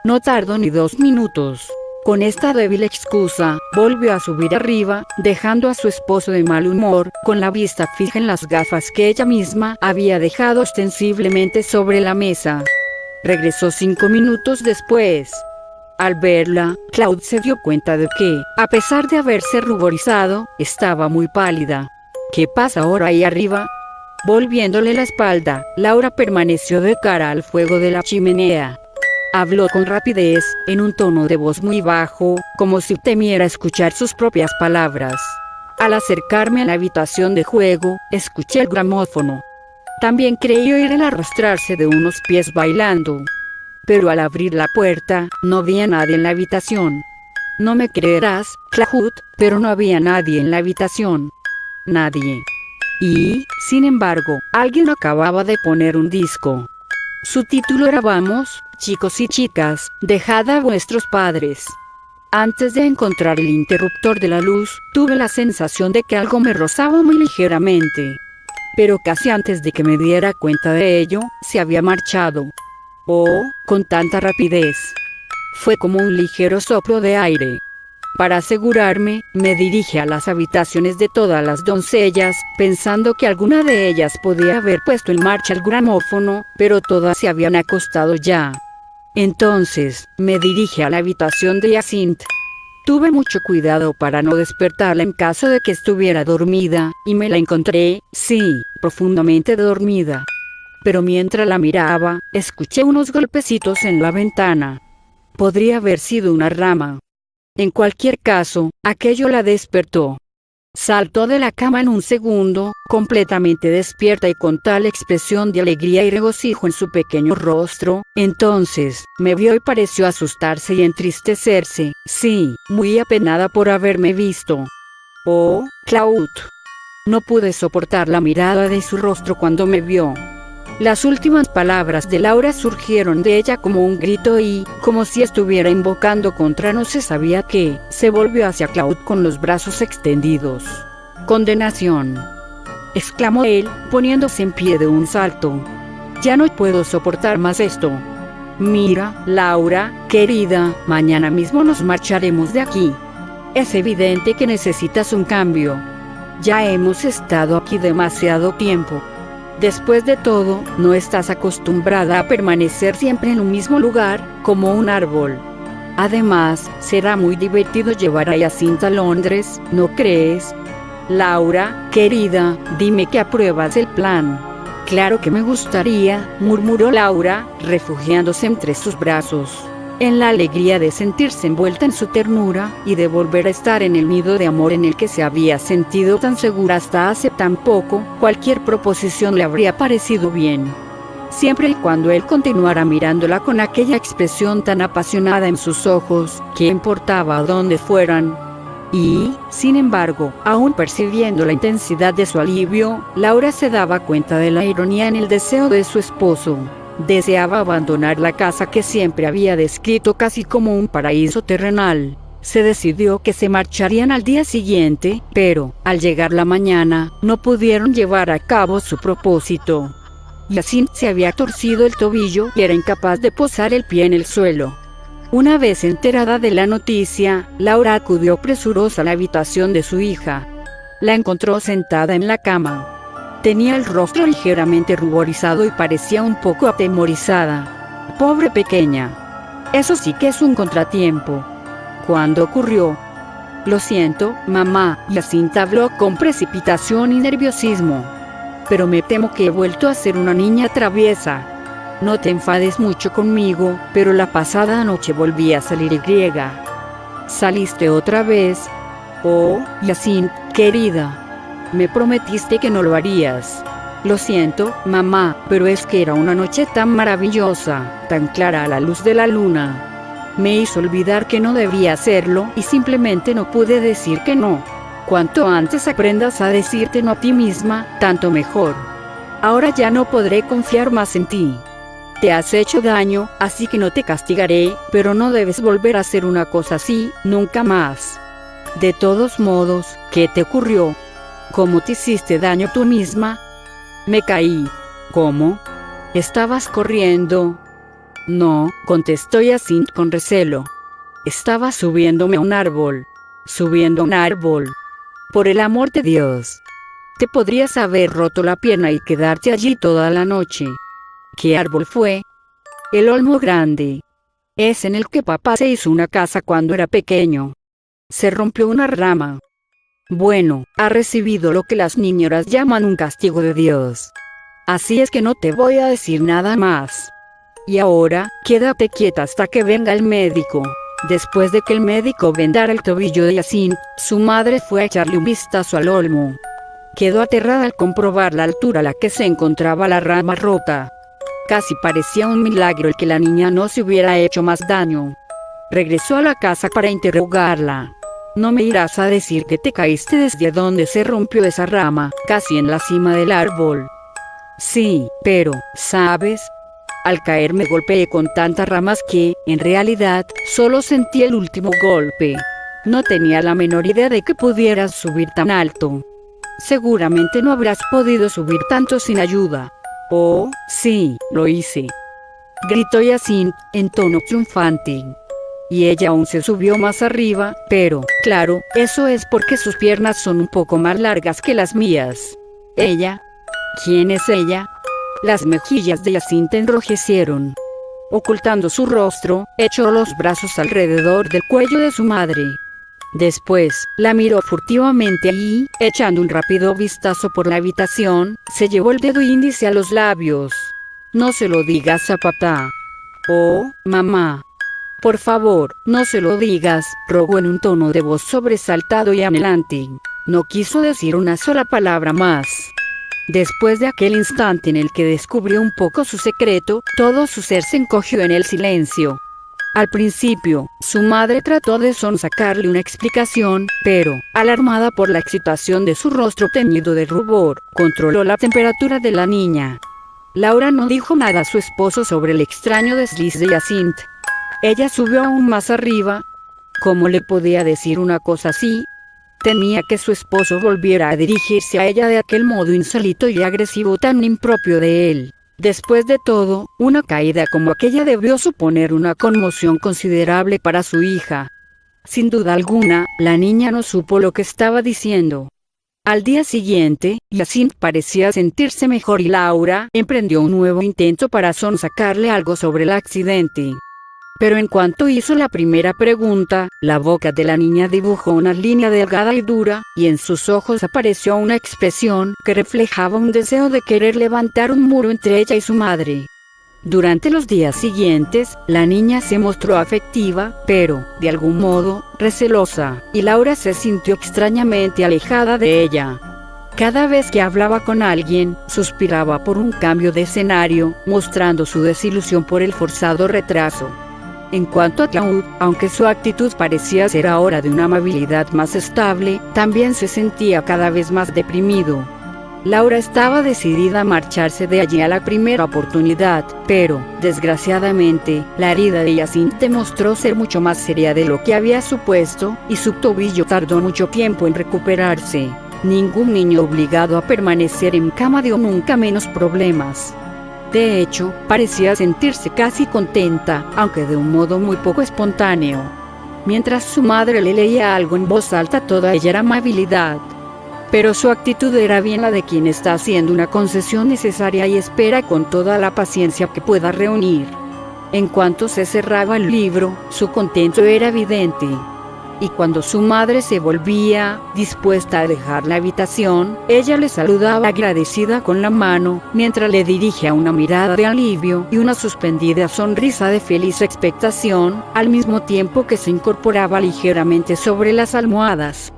No tardó ni 2 minutos. Con esta débil excusa, volvió a subir arriba, dejando a su esposo de mal humor, con la vista fija en las gafas que ella misma había dejado ostensiblemente sobre la mesa. Regresó 5 minutos después. Al verla, Claude se dio cuenta de que, a pesar de haberse ruborizado, estaba muy pálida. ¿Qué pasa ahora ahí arriba? Volviéndole la espalda, Laura permaneció de cara al fuego de la chimenea. Habló con rapidez, en un tono de voz muy bajo, como si temiera escuchar sus propias palabras. Al acercarme a la habitación de juego, escuché el gramófono. También creí oír el arrastrarse de unos pies bailando. Pero al abrir la puerta, no había nadie en la habitación. No me creerás, Claude, pero no había nadie en la habitación. Nadie. Y, sin embargo, alguien acababa de poner un disco. Su título era Vamos, chicos y chicas, dejad a vuestros padres. Antes de encontrar el interruptor de la luz, tuve la sensación de que algo me rozaba muy ligeramente. Pero casi antes de que me diera cuenta de ello, se había marchado. Oh, con tanta rapidez. Fue como un ligero soplo de aire. Para asegurarme, me dirigí a las habitaciones de todas las doncellas, pensando que alguna de ellas podía haber puesto en marcha el gramófono, pero todas se habían acostado ya. Entonces, me dirigí a la habitación de Jacinthe. Tuve mucho cuidado para no despertarla en caso de que estuviera dormida, y me la encontré, sí, profundamente dormida. Pero mientras la miraba, escuché unos golpecitos en la ventana. Podría haber sido una rama. En cualquier caso, aquello la despertó. Saltó de la cama en un segundo, completamente despierta y con tal expresión de alegría y regocijo en su pequeño rostro. Entonces, me vio y pareció asustarse y entristecerse, sí, muy apenada por haberme visto. Oh, Claude. No pude soportar la mirada de su rostro cuando me vio. Las últimas palabras de Laura surgieron de ella como un grito y, como si estuviera invocando contra no se sabía qué, se volvió hacia Claude con los brazos extendidos. «¡Condenación!», exclamó él, poniéndose en pie de un salto. Ya no puedo soportar más esto. Mira, Laura, querida, mañana mismo nos marcharemos de aquí. Es evidente que necesitas un cambio. Ya hemos estado aquí demasiado tiempo. Después de todo, no estás acostumbrada a permanecer siempre en un mismo lugar, como un árbol. Además, será muy divertido llevar a Jacinta a Londres, ¿no crees? Laura, querida, dime que apruebas el plan. Claro que me gustaría, murmuró Laura, refugiándose entre sus brazos, en la alegría de sentirse envuelta en su ternura, y de volver a estar en el nido de amor en el que se había sentido tan segura hasta hace tan poco. Cualquier proposición le habría parecido bien, siempre y cuando él continuara mirándola con aquella expresión tan apasionada en sus ojos. ¿Qué importaba a dónde fueran? Y, sin embargo, aún percibiendo la intensidad de su alivio, Laura se daba cuenta de la ironía en el deseo de su esposo. Deseaba abandonar la casa que siempre había descrito casi como un paraíso terrenal. Se decidió que se marcharían al día siguiente, pero, al llegar la mañana, no pudieron llevar a cabo su propósito. Jacinta se había torcido el tobillo y era incapaz de posar el pie en el suelo. Una vez enterada de la noticia, Laura acudió presurosa a la habitación de su hija. La encontró sentada en la cama. Tenía el rostro ligeramente ruborizado y parecía un poco atemorizada. Pobre pequeña. Eso sí que es un contratiempo. ¿Cuándo ocurrió? Lo siento, mamá, Jacinta habló con precipitación y nerviosismo. Pero me temo que he vuelto a ser una niña traviesa. No te enfades mucho conmigo, pero la pasada noche volví a salir griega. ¿Saliste otra vez? Oh, Jacinta, querida. Me prometiste que no lo harías. Lo siento, mamá, pero es que era una noche tan maravillosa, tan clara a la luz de la luna. Me hizo olvidar que no debía hacerlo y simplemente no pude decir que no. Cuanto antes aprendas a decirte no a ti misma, tanto mejor. Ahora ya no podré confiar más en ti. Te has hecho daño, así que no te castigaré, pero no debes volver a hacer una cosa así, nunca más. De todos modos, ¿qué te ocurrió? ¿Cómo te hiciste daño tú misma? Me caí. ¿Cómo? ¿Estabas corriendo? No, contestó Jacinta con recelo. Estaba subiéndome a un árbol. Subiendo a un árbol. Por el amor de Dios. Te podrías haber roto la pierna y quedarte allí toda la noche. ¿Qué árbol fue? El olmo grande. Es en el que papá se hizo una casa cuando era pequeño. Se rompió una rama. Bueno, ha recibido lo que las niñeras llaman un castigo de Dios. Así es que no te voy a decir nada más. Y ahora, quédate quieta hasta que venga el médico. Después de que el médico vendara el tobillo de Jacinta, su madre fue a echarle un vistazo al olmo. Quedó aterrada al comprobar la altura a la que se encontraba la rama rota. Casi parecía un milagro el que la niña no se hubiera hecho más daño. Regresó a la casa para interrogarla. No me irás a decir que te caíste desde donde se rompió esa rama, casi en la cima del árbol. Sí, pero, ¿sabes? Al caer me golpeé con tantas ramas que, en realidad, solo sentí el último golpe. No tenía la menor idea de que pudieras subir tan alto. Seguramente no habrás podido subir tanto sin ayuda. Oh, sí, lo hice. Gritó Jacinta, en tono triunfante. Y ella aún se subió más arriba, pero, claro, eso es porque sus piernas son un poco más largas que las mías. ¿Ella? ¿Quién es ella? Las mejillas de Jacinta enrojecieron. Ocultando su rostro, echó los brazos alrededor del cuello de su madre. Después, la miró furtivamente y, echando un rápido vistazo por la habitación, se llevó el dedo índice a los labios. No se lo digas a papá. Oh, mamá. Por favor, no se lo digas, rogó en un tono de voz sobresaltado y anhelante. No quiso decir una sola palabra más. Después de aquel instante en el que descubrió un poco su secreto, todo su ser se encogió en el silencio. Al principio, su madre trató de sonsacarle una explicación, pero, alarmada por la excitación de su rostro teñido de rubor, controló la temperatura de la niña. Laura no dijo nada a su esposo sobre el extraño desliz de Jacinta. Ella subió aún más arriba. ¿Cómo le podía decir una cosa así? Temía que su esposo volviera a dirigirse a ella de aquel modo insólito y agresivo tan impropio de él. Después de todo, una caída como aquella debió suponer una conmoción considerable para su hija. Sin duda alguna, la niña no supo lo que estaba diciendo. Al día siguiente, Yacine parecía sentirse mejor y Laura emprendió un nuevo intento para sonsacarle algo sobre el accidente. Pero en cuanto hizo la primera pregunta, la boca de la niña dibujó una línea delgada y dura, y en sus ojos apareció una expresión que reflejaba un deseo de querer levantar un muro entre ella y su madre. Durante los días siguientes, la niña se mostró afectiva, pero, de algún modo, recelosa, y Laura se sintió extrañamente alejada de ella. Cada vez que hablaba con alguien, suspiraba por un cambio de escenario, mostrando su desilusión por el forzado retraso. En cuanto a Claude, aunque su actitud parecía ser ahora de una amabilidad más estable, también se sentía cada vez más deprimido. Laura estaba decidida a marcharse de allí a la primera oportunidad, pero, desgraciadamente, la herida de Yacine demostró ser mucho más seria de lo que había supuesto, y su tobillo tardó mucho tiempo en recuperarse. Ningún niño obligado a permanecer en cama dio nunca menos problemas. De hecho, parecía sentirse casi contenta, aunque de un modo muy poco espontáneo. Mientras su madre le leía algo en voz alta, toda ella era amabilidad. Pero su actitud era bien la de quien está haciendo una concesión necesaria y espera con toda la paciencia que pueda reunir. En cuanto se cerraba el libro, su contento era evidente. Y cuando su madre se volvía, dispuesta a dejar la habitación, ella le saludaba agradecida con la mano, mientras le dirigía una mirada de alivio y una suspendida sonrisa de feliz expectación, al mismo tiempo que se incorporaba ligeramente sobre las almohadas.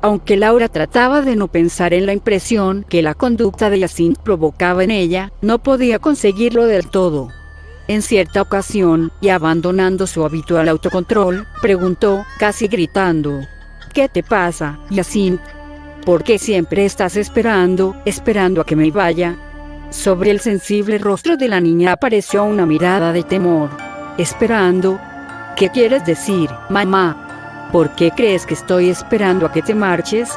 Aunque Laura trataba de no pensar en la impresión que la conducta de Yacine provocaba en ella, no podía conseguirlo del todo. En cierta ocasión, y abandonando su habitual autocontrol, preguntó, casi gritando: ¿Qué te pasa, Yacine? ¿Por qué siempre estás esperando a que me vaya? Sobre el sensible rostro de la niña apareció una mirada de temor. ¿Esperando? ¿Qué quieres decir, mamá? ¿Por qué crees que estoy esperando a que te marches?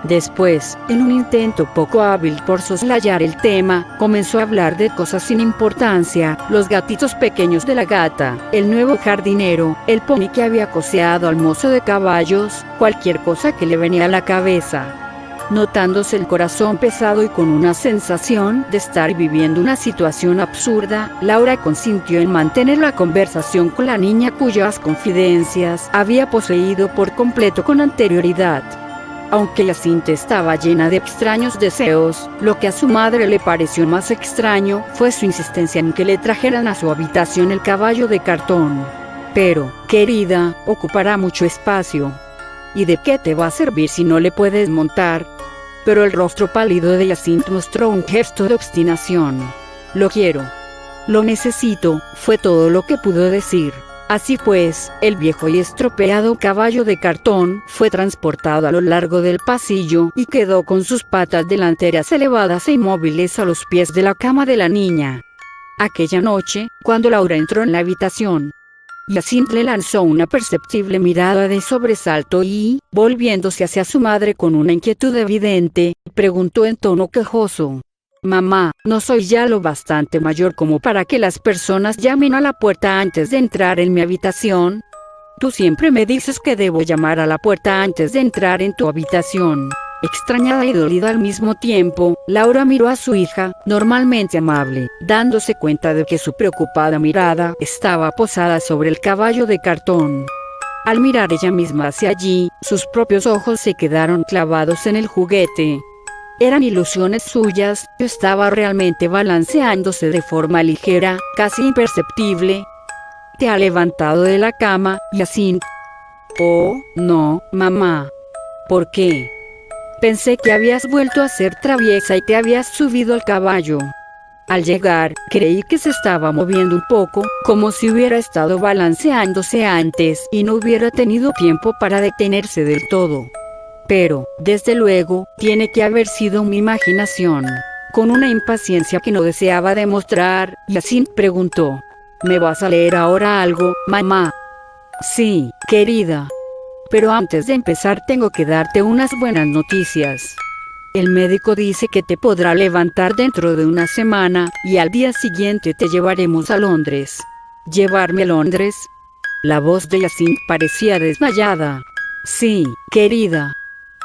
Después, en un intento poco hábil por soslayar el tema, comenzó a hablar de cosas sin importancia: los gatitos pequeños de la gata, el nuevo jardinero, el pony que había coseado al mozo de caballos, cualquier cosa que le venía a la cabeza. Notándose el corazón pesado y con una sensación de estar viviendo una situación absurda, Laura consintió en mantener la conversación con la niña cuyas confidencias había poseído por completo con anterioridad. Aunque Yacine estaba llena de extraños deseos, lo que a su madre le pareció más extraño fue su insistencia en que le trajeran a su habitación el caballo de cartón. Pero, querida, ocupará mucho espacio. ¿Y de qué te va a servir si no le puedes montar? Pero el rostro pálido de Yacine mostró un gesto de obstinación. Lo quiero. Lo necesito, fue todo lo que pudo decir. Así pues, el viejo y estropeado caballo de cartón fue transportado a lo largo del pasillo y quedó con sus patas delanteras elevadas e inmóviles a los pies de la cama de la niña. Aquella noche, cuando Laura entró en la habitación, Yacine le lanzó una perceptible mirada de sobresalto y, volviéndose hacia su madre con una inquietud evidente, preguntó en tono quejoso: «Mamá, ¿no soy ya lo bastante mayor como para que las personas llamen a la puerta antes de entrar en mi habitación? Tú siempre me dices que debo llamar a la puerta antes de entrar en tu habitación». Extrañada y dolida al mismo tiempo, Laura miró a su hija, normalmente amable, dándose cuenta de que su preocupada mirada estaba posada sobre el caballo de cartón. Al mirar ella misma hacia allí, sus propios ojos se quedaron clavados en el juguete. ¿Eran ilusiones suyas? ¿Estaba realmente balanceándose de forma ligera, casi imperceptible? ¿Te ha levantado de la cama, Yacine? Oh, no, mamá. ¿Por qué? Pensé que habías vuelto a ser traviesa y te habías subido al caballo. Al llegar, creí que se estaba moviendo un poco, como si hubiera estado balanceándose antes y no hubiera tenido tiempo para detenerse del todo. Pero, desde luego, tiene que haber sido mi imaginación. Con una impaciencia que no deseaba demostrar, Yacine preguntó: ¿Me vas a leer ahora algo, mamá? Sí, querida. Pero antes de empezar tengo que darte unas buenas noticias. El médico dice que te podrá levantar dentro de una semana, y al día siguiente te llevaremos a Londres. ¿Llevarme a Londres? La voz de Jacinthe parecía desmayada. Sí, querida.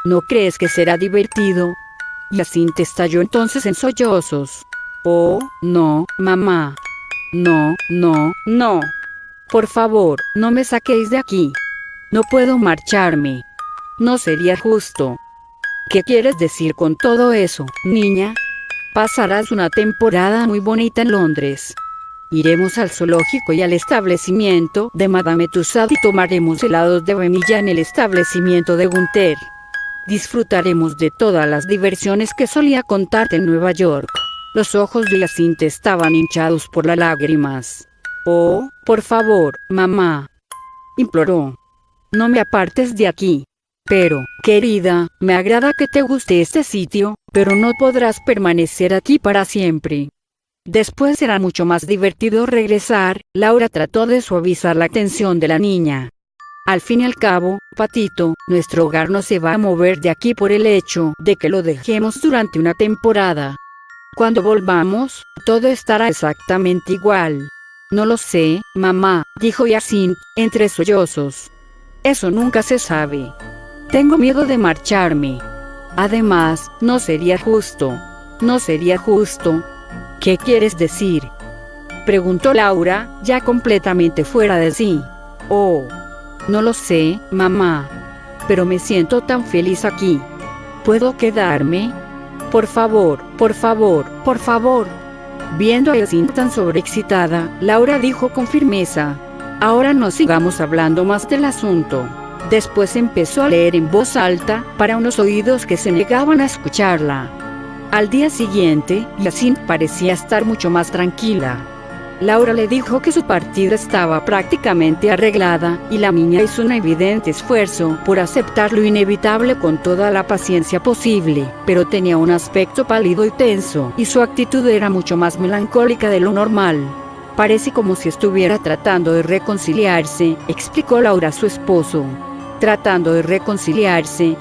¿No crees que será divertido? Jacinthe estalló entonces en sollozos. Oh, no, mamá. No, no, no. Por favor, no me saquéis de aquí. No puedo marcharme. No sería justo. ¿Qué quieres decir con todo eso, niña? Pasarás una temporada muy bonita en Londres. Iremos al zoológico y al establecimiento de Madame Tussauds y tomaremos helados de vainilla en el establecimiento de Gunther. Disfrutaremos de todas las diversiones que solía contarte en Nueva York. Los ojos de Jacinthe estaban hinchados por las lágrimas. Oh, por favor, mamá, imploró. No me apartes de aquí. Pero, querida, me agrada que te guste este sitio, pero no podrás permanecer aquí para siempre. Después será mucho más divertido regresar. Laura trató de suavizar la tensión de la niña. Al fin y al cabo, Patito, nuestro hogar no se va a mover de aquí por el hecho de que lo dejemos durante una temporada. Cuando volvamos, todo estará exactamente igual. No lo sé, mamá, dijo Jacinthe, entre sollozos. Eso nunca se sabe. Tengo miedo de marcharme. Además, no sería justo. No sería justo. ¿Qué quieres decir? Preguntó Laura, ya completamente fuera de sí. Oh, no lo sé, mamá. Pero me siento tan feliz aquí. ¿Puedo quedarme? Por favor, por favor, por favor. Viendo a Jacinthe tan sobreexcitada, Laura dijo con firmeza. Ahora no sigamos hablando más del asunto. Después empezó a leer en voz alta, para unos oídos que se negaban a escucharla. Al día siguiente, Jacinthe parecía estar mucho más tranquila. Laura le dijo que su partida estaba prácticamente arreglada, y la niña hizo un evidente esfuerzo por aceptar lo inevitable con toda la paciencia posible, pero tenía un aspecto pálido y tenso, y su actitud era mucho más melancólica de lo normal. Parece como si estuviera tratando de reconciliarse, explicó Laura a su esposo. Tratando de reconciliarse.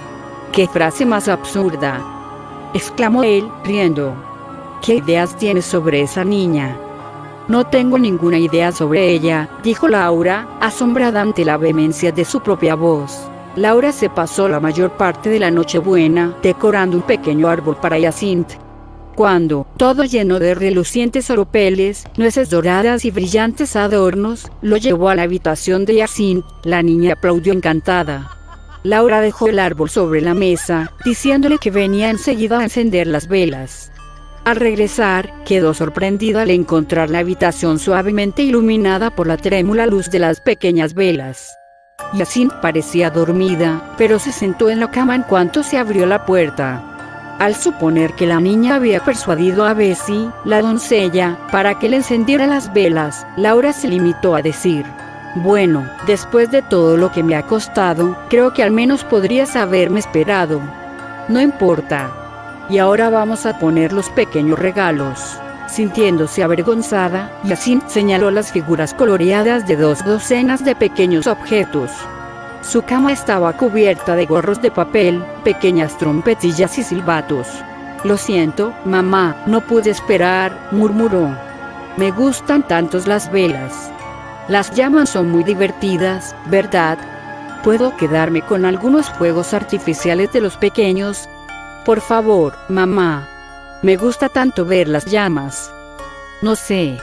¡Qué frase más absurda!, exclamó él, riendo. ¿Qué ideas tienes sobre esa niña? No tengo ninguna idea sobre ella, dijo Laura, asombrada ante la vehemencia de su propia voz. Laura se pasó la mayor parte de la Nochebuena decorando un pequeño árbol para Jacinthe. Cuando, todo lleno de relucientes oropeles, nueces doradas y brillantes adornos, lo llevó a la habitación de Jacinthe, la niña aplaudió encantada. Laura dejó el árbol sobre la mesa, diciéndole que venía enseguida a encender las velas. Al regresar, quedó sorprendida al encontrar la habitación suavemente iluminada por la trémula luz de las pequeñas velas. Jacinthe parecía dormida, pero se sentó en la cama en cuanto se abrió la puerta. Al suponer que la niña había persuadido a Bessie, la doncella, para que le encendiera las velas, Laura se limitó a decir: bueno, después de todo lo que me ha costado, creo que al menos podrías haberme esperado. No importa. Y ahora vamos a poner los pequeños regalos. Sintiéndose avergonzada, Jacinthe señaló las figuras coloreadas de 2 docenas de pequeños objetos. Su cama estaba cubierta de gorros de papel, pequeñas trompetillas y silbatos. Lo siento, mamá, no pude esperar, murmuró. Me gustan tantos las velas. Las llamas son muy divertidas, ¿verdad? ¿Puedo quedarme con algunos fuegos artificiales de los pequeños? Por favor, mamá. Me gusta tanto ver las llamas. No sé.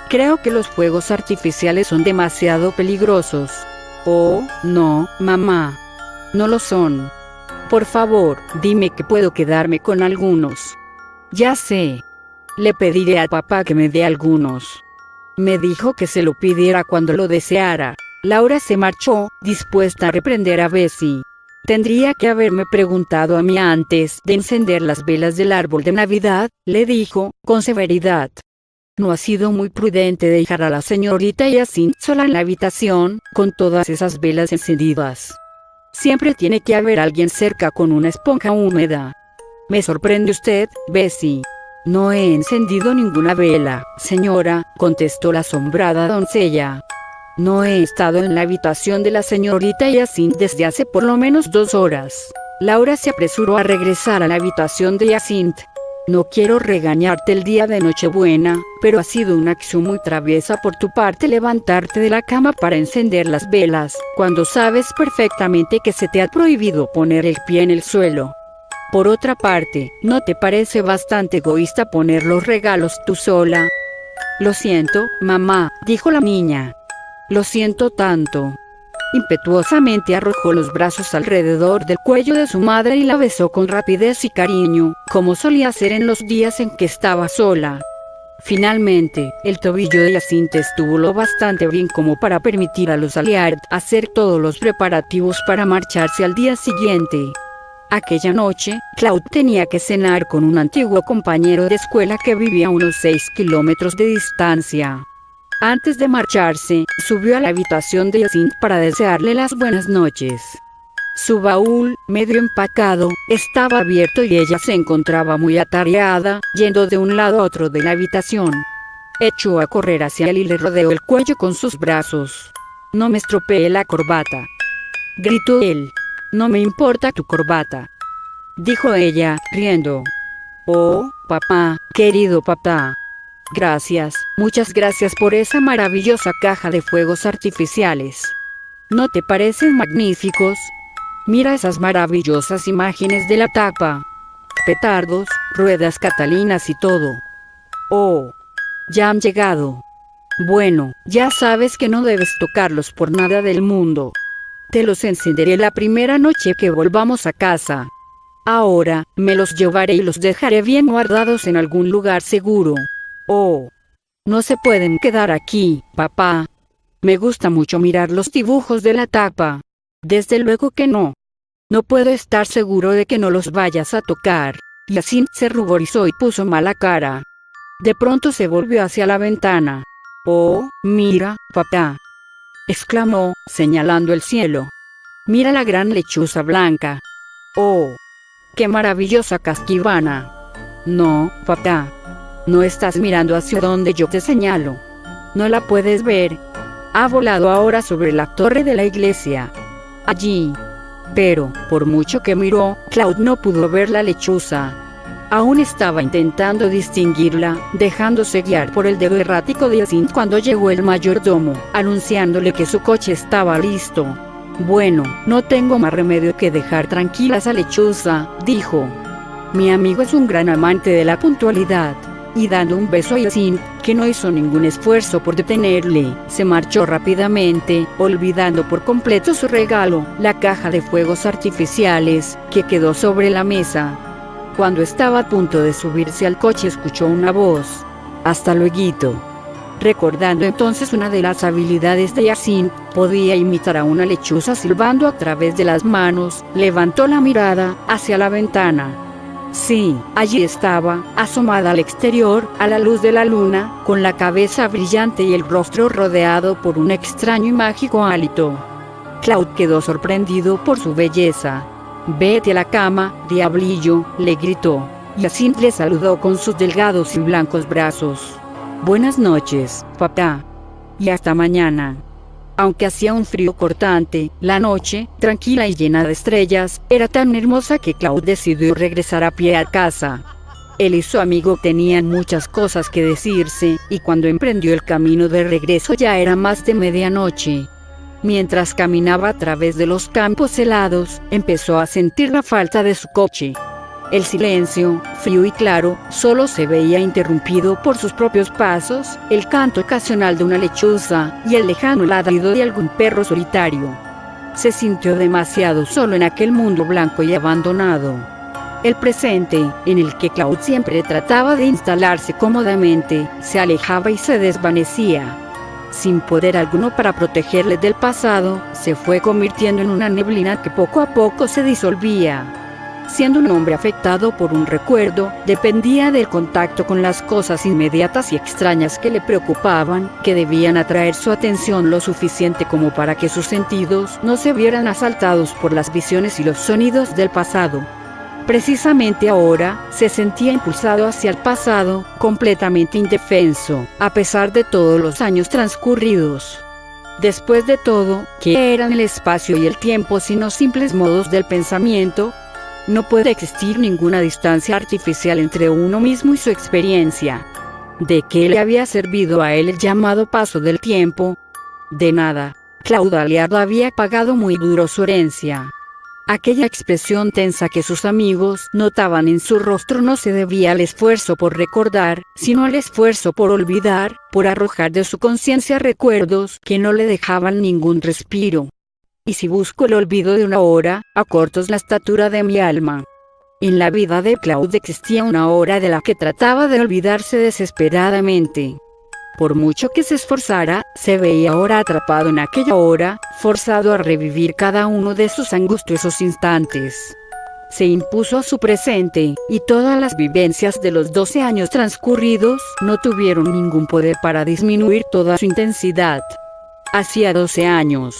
Creo que los fuegos artificiales son demasiado peligrosos. Oh, no, mamá. No lo son. Por favor, dime que puedo quedarme con algunos. Ya sé. Le pediré a papá que me dé algunos. Me dijo que se lo pidiera cuando lo deseara. Laura se marchó, dispuesta a reprender a Bessie. Tendría que haberme preguntado a mí antes de encender las velas del árbol de Navidad, le dijo, con severidad. No ha sido muy prudente dejar a la señorita Jacinthe sola en la habitación, con todas esas velas encendidas. Siempre tiene que haber alguien cerca con una esponja húmeda. Me sorprende usted, Bessie. No he encendido ninguna vela, señora, contestó la asombrada doncella. No he estado en la habitación de la señorita Jacinthe desde hace por lo menos 2 horas. Laura se apresuró a regresar a la habitación de Jacinth. No quiero regañarte el día de Nochebuena, pero ha sido una acción muy traviesa por tu parte levantarte de la cama para encender las velas, cuando sabes perfectamente que se te ha prohibido poner el pie en el suelo. Por otra parte, ¿no te parece bastante egoísta poner los regalos tú sola? Lo siento, mamá, dijo la niña. Lo siento tanto. Impetuosamente arrojó los brazos alrededor del cuello de su madre y la besó con rapidez y cariño, como solía hacer en los días en que estaba sola. Finalmente, el tobillo de Jacinth estuvo lo bastante bien como para permitir a los Alliard hacer todos los preparativos para marcharse al día siguiente. Aquella noche, Claude tenía que cenar con un antiguo compañero de escuela que vivía a unos 6 kilómetros de distancia. Antes de marcharse, subió a la habitación de Jacinth para desearle las buenas noches. Su baúl, medio empacado, estaba abierto y ella se encontraba muy atareada, yendo de un lado a otro de la habitación. Echó a correr hacia él y le rodeó el cuello con sus brazos. «No me estropee la corbata», gritó él. «No me importa tu corbata», dijo ella, riendo. «Oh, papá, querido papá. Gracias, muchas gracias por esa maravillosa caja de fuegos artificiales. ¿No te parecen magníficos? Mira esas maravillosas imágenes de la tapa. Petardos, ruedas catalinas y todo. Oh, ya han llegado. Bueno, ya sabes que no debes tocarlos por nada del mundo. Te los encenderé la primera noche que volvamos a casa. Ahora, me los llevaré y los dejaré bien guardados en algún lugar seguro. Oh, no se pueden quedar aquí, papá. Me gusta mucho mirar los dibujos de la tapa. Desde luego que no. No puedo estar seguro de que no los vayas a tocar». Jacinth se ruborizó y puso mala cara. De pronto se volvió hacia la ventana. «Oh, mira, papá», exclamó, señalando el cielo. «Mira la gran lechuza blanca. Oh, qué maravillosa casquivana». «No, papá. No estás mirando hacia donde yo te señalo. No la puedes ver. Ha volado ahora sobre la torre de la iglesia. Allí». Pero, por mucho que miró, Claude no pudo ver la lechuza. Aún estaba intentando distinguirla, dejándose guiar por el dedo errático de Jacinth cuando llegó el mayordomo, anunciándole que su coche estaba listo. «Bueno, no tengo más remedio que dejar tranquila a esa lechuza», dijo. «Mi amigo es un gran amante de la puntualidad». Y dando un beso a Jacinth, que no hizo ningún esfuerzo por detenerle, se marchó rápidamente, olvidando por completo su regalo, la caja de fuegos artificiales, que quedó sobre la mesa. Cuando estaba a punto de subirse al coche escuchó una voz. «Hasta lueguito». Recordando entonces una de las habilidades de Jacinth, podía imitar a una lechuza silbando a través de las manos, levantó la mirada hacia la ventana. Sí, allí estaba, asomada al exterior, a la luz de la luna, con la cabeza brillante y el rostro rodeado por un extraño y mágico hálito. Claude quedó sorprendido por su belleza. «Vete a la cama, diablillo», le gritó. Jacinth le saludó con sus delgados y blancos brazos. «Buenas noches, papá. Y hasta mañana». Aunque hacía un frío cortante, la noche, tranquila y llena de estrellas, era tan hermosa que Claude decidió regresar a pie a casa. Él y su amigo tenían muchas cosas que decirse, y cuando emprendió el camino de regreso ya era más de medianoche. Mientras caminaba a través de los campos helados, empezó a sentir la falta de su coche. El silencio, frío y claro, solo se veía interrumpido por sus propios pasos, el canto ocasional de una lechuza, y el lejano ladrido de algún perro solitario. Se sintió demasiado solo en aquel mundo blanco y abandonado. El presente, en el que Claude siempre trataba de instalarse cómodamente, se alejaba y se desvanecía. Sin poder alguno para protegerle del pasado, se fue convirtiendo en una neblina que poco a poco se disolvía. Siendo un hombre afectado por un recuerdo, dependía del contacto con las cosas inmediatas y extrañas que le preocupaban, que debían atraer su atención lo suficiente como para que sus sentidos no se vieran asaltados por las visiones y los sonidos del pasado. Precisamente ahora, se sentía impulsado hacia el pasado, completamente indefenso, a pesar de todos los años transcurridos. Después de todo, ¿qué eran el espacio y el tiempo sino simples modos del pensamiento? No puede existir ninguna distancia artificial entre uno mismo y su experiencia. ¿De qué le había servido a él el llamado paso del tiempo? De nada. Claude Alliard había pagado muy duro su herencia. Aquella expresión tensa que sus amigos notaban en su rostro no se debía al esfuerzo por recordar, sino al esfuerzo por olvidar, por arrojar de su conciencia recuerdos que no le dejaban ningún respiro. Y si busco el olvido de una hora, acorto la estatura de mi alma. En la vida de Claude existía una hora de la que trataba de olvidarse desesperadamente. Por mucho que se esforzara, se veía ahora atrapado en aquella hora, forzado a revivir cada uno de sus angustiosos instantes. Se impuso a su presente, y todas las vivencias de los 12 años transcurridos no tuvieron ningún poder para disminuir toda su intensidad. Hacía 12 años.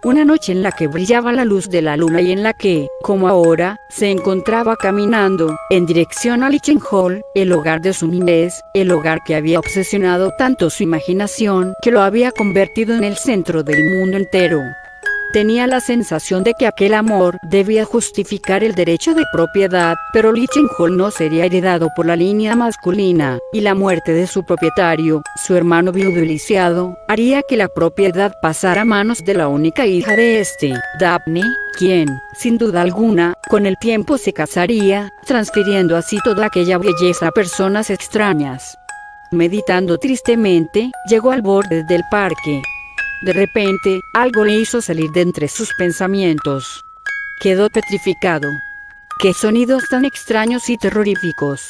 Una noche en la que brillaba la luz de la luna y en la que, como ahora, se encontraba caminando en dirección a Lichtenhall, el hogar de su niñez, el hogar que había obsesionado tanto su imaginación que lo había convertido en el centro del mundo entero. Tenía la sensación de que aquel amor debía justificar el derecho de propiedad, pero Lichtenhall no sería heredado por la línea masculina, y la muerte de su propietario, su hermano viudo y lisiado, haría que la propiedad pasara a manos de la única hija de este, Daphne, quien, sin duda alguna, con el tiempo se casaría, transfiriendo así toda aquella belleza a personas extrañas. Meditando tristemente, llegó al borde del parque. De repente, algo le hizo salir de entre sus pensamientos. Quedó petrificado. ¡Qué sonidos tan extraños y terroríficos!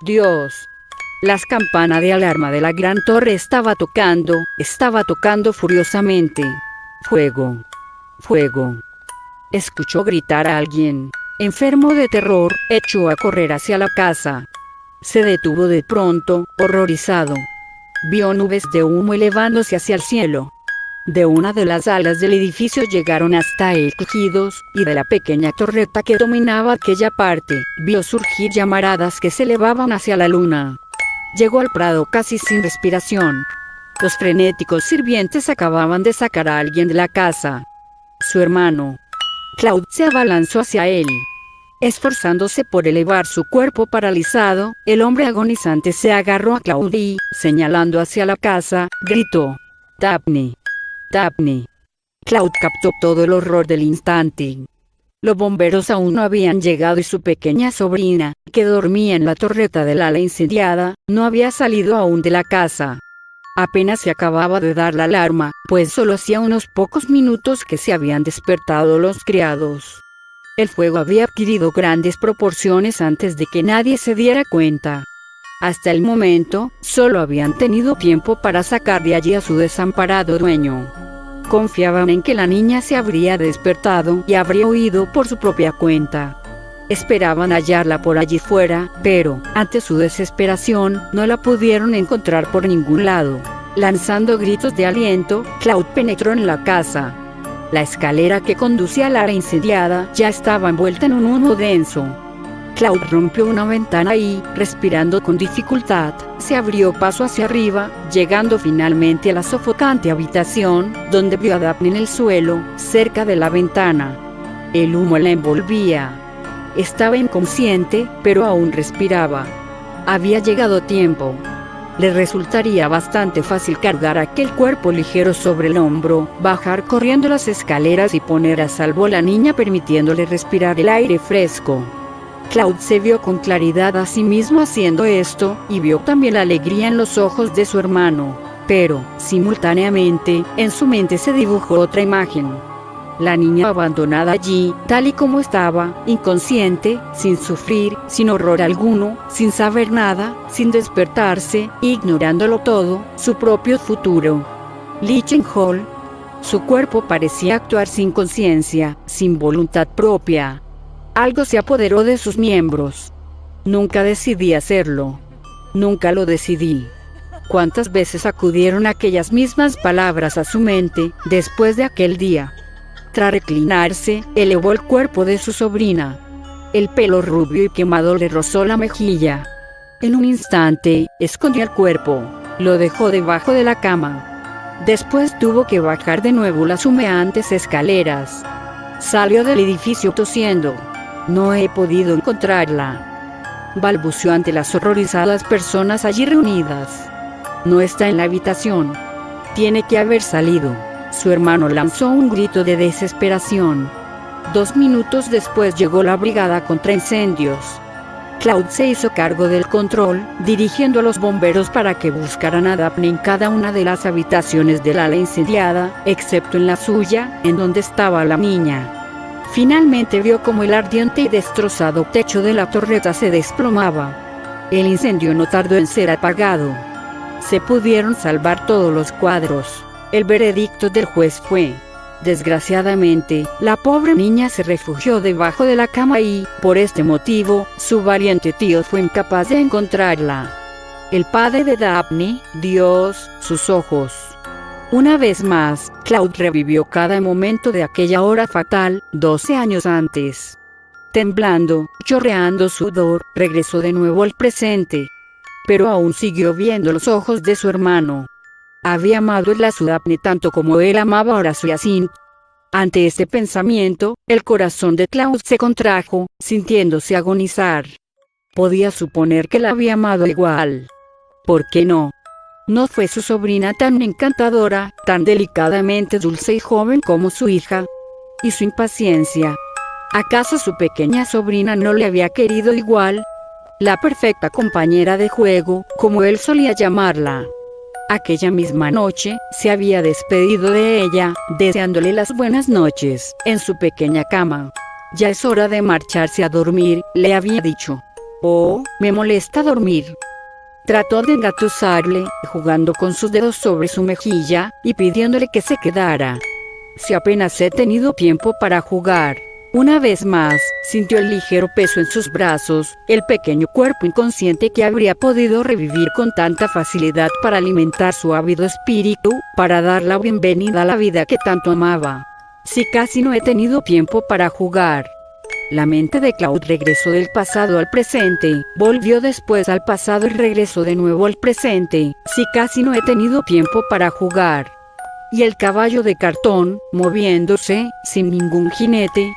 ¡Dios! Las campanas de alarma de la gran torre estaba tocando furiosamente. ¡Fuego! ¡Fuego! Escuchó gritar a alguien. Enfermo de terror, echó a correr hacia la casa. Se detuvo de pronto, horrorizado. Vio nubes de humo elevándose hacia el cielo. De una de las alas del edificio llegaron hasta él crujidos, y de la pequeña torreta que dominaba aquella parte, vio surgir llamaradas que se elevaban hacia la luna. Llegó al prado casi sin respiración. Los frenéticos sirvientes acababan de sacar a alguien de la casa. Su hermano. Claude se abalanzó hacia él. Esforzándose por elevar su cuerpo paralizado, el hombre agonizante se agarró a Claude y, señalando hacia la casa, gritó: «Daphne. Daphne». Claude captó todo el horror del instante. Los bomberos aún no habían llegado y su pequeña sobrina, que dormía en la torreta del ala incendiada, no había salido aún de la casa. Apenas se acababa de dar la alarma, pues solo hacía unos pocos minutos que se habían despertado los criados. El fuego había adquirido grandes proporciones antes de que nadie se diera cuenta. Hasta el momento, solo habían tenido tiempo para sacar de allí a su desamparado dueño. Confiaban en que la niña se habría despertado y habría huido por su propia cuenta. Esperaban hallarla por allí fuera, pero, ante su desesperación, no la pudieron encontrar por ningún lado. Lanzando gritos de aliento, Claude penetró en la casa. La escalera que conducía al ala incendiada ya estaba envuelta en un humo denso. Claude rompió una ventana y, respirando con dificultad, se abrió paso hacia arriba, llegando finalmente a la sofocante habitación, donde vio a Daphne en el suelo, cerca de la ventana. El humo la envolvía. Estaba inconsciente, pero aún respiraba. Había llegado tiempo. Le resultaría bastante fácil cargar aquel cuerpo ligero sobre el hombro, bajar corriendo las escaleras y poner a salvo a la niña permitiéndole respirar el aire fresco. Claude se vio con claridad a sí mismo haciendo esto, y vio también la alegría en los ojos de su hermano. Pero, simultáneamente, en su mente se dibujó otra imagen. La niña abandonada allí, tal y como estaba, inconsciente, sin sufrir, sin horror alguno, sin saber nada, sin despertarse, ignorándolo todo, su propio futuro. Lichtenhall. Su cuerpo parecía actuar sin conciencia, sin voluntad propia. Algo se apoderó de sus miembros. Nunca decidí hacerlo. Nunca lo decidí. ¿Cuántas veces acudieron aquellas mismas palabras a su mente, después de aquel día? Tras reclinarse, elevó el cuerpo de su sobrina. El pelo rubio y quemado le rozó la mejilla. En un instante, escondió el cuerpo. Lo dejó debajo de la cama. Después tuvo que bajar de nuevo las humeantes escaleras. Salió del edificio tosiendo. No he podido encontrarla. Balbuceó ante las horrorizadas personas allí reunidas. No está en la habitación. Tiene que haber salido. Su hermano lanzó un grito de desesperación. 2 minutos después llegó la brigada contra incendios. Claude se hizo cargo del control, dirigiendo a los bomberos para que buscaran a Daphne en cada una de las habitaciones del ala incendiada, excepto en la suya, en donde estaba la niña. Finalmente vio como el ardiente y destrozado techo de la torreta se desplomaba. El incendio no tardó en ser apagado. Se pudieron salvar todos los cuadros. El veredicto del juez fue: desgraciadamente, la pobre niña se refugió debajo de la cama y, por este motivo, su valiente tío fue incapaz de encontrarla. El padre de Daphne, Dios, sus ojos. Una vez más, Claude revivió cada momento de aquella hora fatal, 12 años antes. Temblando, chorreando sudor, regresó de nuevo al presente. Pero aún siguió viendo los ojos de su hermano. Había amado a Daphne tanto como él amaba a Horacio Hyacinthe. Ante este pensamiento, el corazón de Claude se contrajo, sintiéndose agonizar. Podía suponer que la había amado igual. ¿Por qué no? ¿No fue su sobrina tan encantadora, tan delicadamente dulce y joven como su hija? ¿Y su impaciencia? ¿Acaso su pequeña sobrina no le había querido igual? La perfecta compañera de juego, como él solía llamarla. Aquella misma noche, se había despedido de ella, deseándole las buenas noches, en su pequeña cama. Ya es hora de marcharse a dormir, le había dicho. Oh, me molesta dormir. Trató de engatusarle, jugando con sus dedos sobre su mejilla, y pidiéndole que se quedara. Si apenas he tenido tiempo para jugar. Una vez más, sintió el ligero peso en sus brazos, el pequeño cuerpo inconsciente que habría podido revivir con tanta facilidad para alimentar su ávido espíritu, para dar la bienvenida a la vida que tanto amaba. Si casi no he tenido tiempo para jugar. La mente de Claude regresó del pasado al presente, volvió después al pasado y regresó de nuevo al presente. Si casi no he tenido tiempo para jugar. Y el caballo de cartón, moviéndose, sin ningún jinete.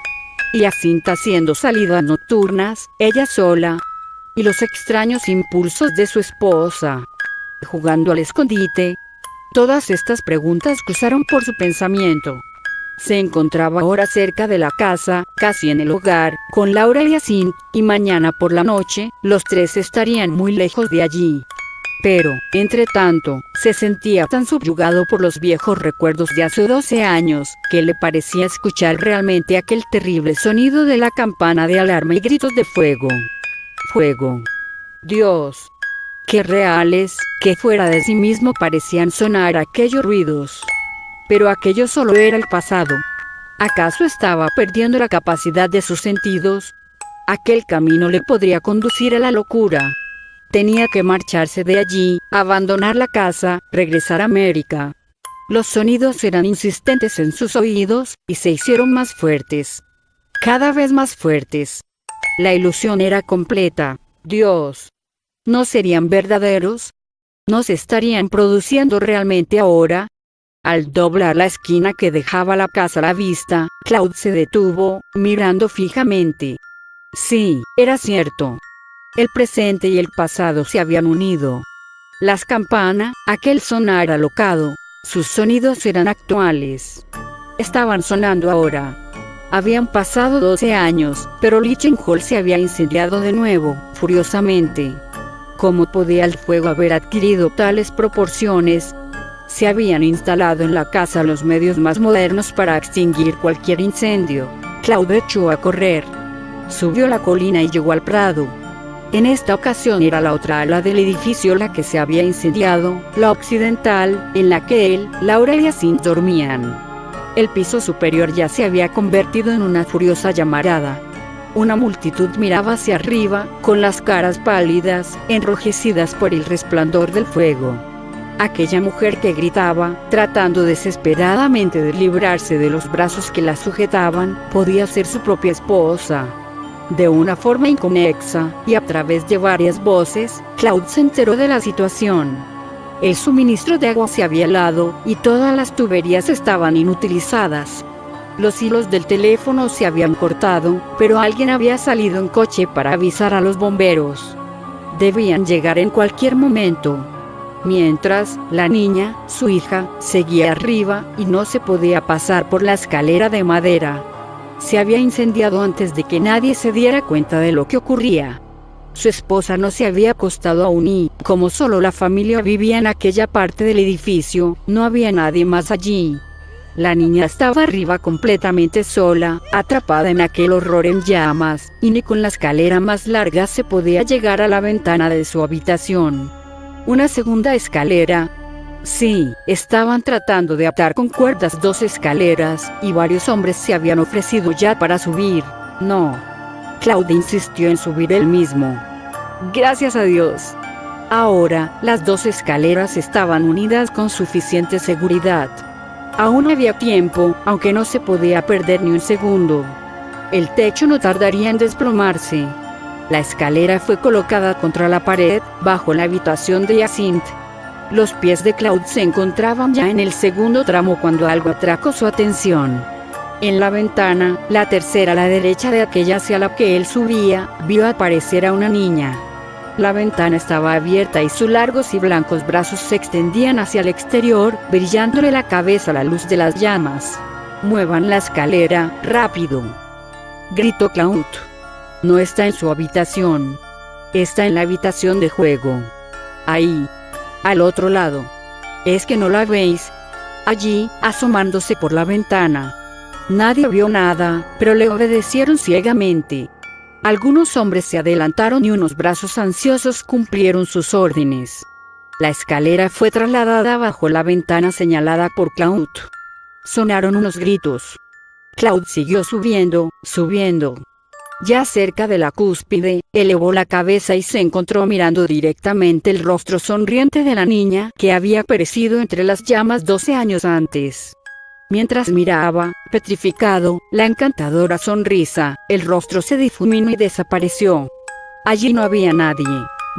Y Hyacinthe haciendo salidas nocturnas, ella sola. Y los extraños impulsos de su esposa. Jugando al escondite. Todas estas preguntas cruzaron por su pensamiento. Se encontraba ahora cerca de la casa, casi en el hogar, con Laura y Hyacinthe, y mañana por la noche, los tres estarían muy lejos de allí. Pero, entre tanto, se sentía tan subyugado por los viejos recuerdos de hace 12 años, que le parecía escuchar realmente aquel terrible sonido de la campana de alarma y gritos de fuego. Fuego. Dios. Qué reales, qué fuera de sí mismo parecían sonar aquellos ruidos. Pero aquello solo era el pasado. ¿Acaso estaba perdiendo la capacidad de sus sentidos? Aquel camino le podría conducir a la locura. Tenía que marcharse de allí, abandonar la casa, regresar a América. Los sonidos eran insistentes en sus oídos, y se hicieron más fuertes. Cada vez más fuertes. La ilusión era completa. Dios. ¿No serían verdaderos? ¿No se estarían produciendo realmente ahora? Al doblar la esquina que dejaba la casa a la vista, Claude se detuvo, mirando fijamente. Sí, era cierto. El presente y el pasado se habían unido. Las campanas, aquel sonar alocado, sus sonidos eran actuales. Estaban sonando ahora. Habían pasado 12 años, pero Lichtenhall se había incendiado de nuevo, furiosamente. ¿Cómo podía el fuego haber adquirido tales proporciones? Se habían instalado en la casa los medios más modernos para extinguir cualquier incendio. Claude echó a correr. Subió la colina y llegó al prado. En esta ocasión era la otra ala del edificio la que se había incendiado, la occidental, en la que él, Laura y Hyacinthe dormían. El piso superior ya se había convertido en una furiosa llamarada. Una multitud miraba hacia arriba, con las caras pálidas, enrojecidas por el resplandor del fuego. Aquella mujer que gritaba, tratando desesperadamente de librarse de los brazos que la sujetaban, podía ser su propia esposa. De una forma inconexa, y a través de varias voces, Claude se enteró de la situación. El suministro de agua se había helado, y todas las tuberías estaban inutilizadas. Los hilos del teléfono se habían cortado, pero alguien había salido en coche para avisar a los bomberos. Debían llegar en cualquier momento. Mientras, la niña, su hija, seguía arriba, y no se podía pasar por la escalera de madera. Se había incendiado antes de que nadie se diera cuenta de lo que ocurría. Su esposa no se había acostado aún y, como solo la familia vivía en aquella parte del edificio, no había nadie más allí. La niña estaba arriba completamente sola, atrapada en aquel horror en llamas, y ni con la escalera más larga se podía llegar a la ventana de su habitación. Una segunda escalera. Sí, estaban tratando de atar con cuerdas 2 escaleras, y varios hombres se habían ofrecido ya para subir. No. Claude insistió en subir él mismo. Gracias a Dios. Ahora, las 2 escaleras estaban unidas con suficiente seguridad. Aún había tiempo, aunque no se podía perder ni un segundo. El techo no tardaría en desplomarse. La escalera fue colocada contra la pared, bajo la habitación de Hyacinthe. Los pies de Claude se encontraban ya en el segundo tramo cuando algo atrajo su atención. En la ventana, la tercera a la derecha de aquella hacia la que él subía, vio aparecer a una niña. La ventana estaba abierta y sus largos y blancos brazos se extendían hacia el exterior, brillándole la cabeza a la luz de las llamas. «Muevan la escalera, rápido», gritó Claude. No está en su habitación. Está en la habitación de juego. Ahí. Al otro lado. ¿Es que no la veis? Allí, asomándose por la ventana. Nadie vio nada, pero le obedecieron ciegamente. Algunos hombres se adelantaron y unos brazos ansiosos cumplieron sus órdenes. La escalera fue trasladada bajo la ventana señalada por Claude. Sonaron unos gritos. Claude siguió subiendo, subiendo. Ya cerca de la cúspide, elevó la cabeza y se encontró mirando directamente el rostro sonriente de la niña que había perecido entre las llamas 12 años antes. Mientras miraba, petrificado, la encantadora sonrisa, el rostro se difuminó y desapareció. Allí no había nadie.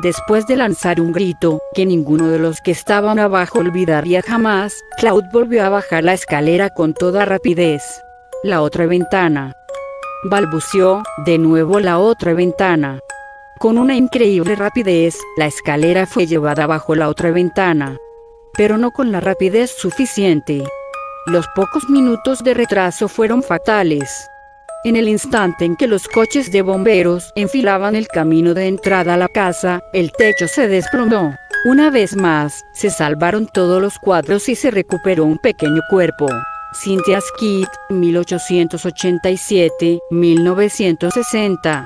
Después de lanzar un grito, que ninguno de los que estaban abajo olvidaría jamás, Claude volvió a bajar la escalera con toda rapidez. La otra ventana. Balbuceó, de nuevo la otra ventana. Con una increíble rapidez, la escalera fue llevada bajo la otra ventana. Pero no con la rapidez suficiente. Los pocos minutos de retraso fueron fatales. En el instante en que los coches de bomberos enfilaban el camino de entrada a la casa, el techo se desplomó. Una vez más, se salvaron todos los cuadros y se recuperó un pequeño cuerpo. Cynthia Skid, 1887-1960.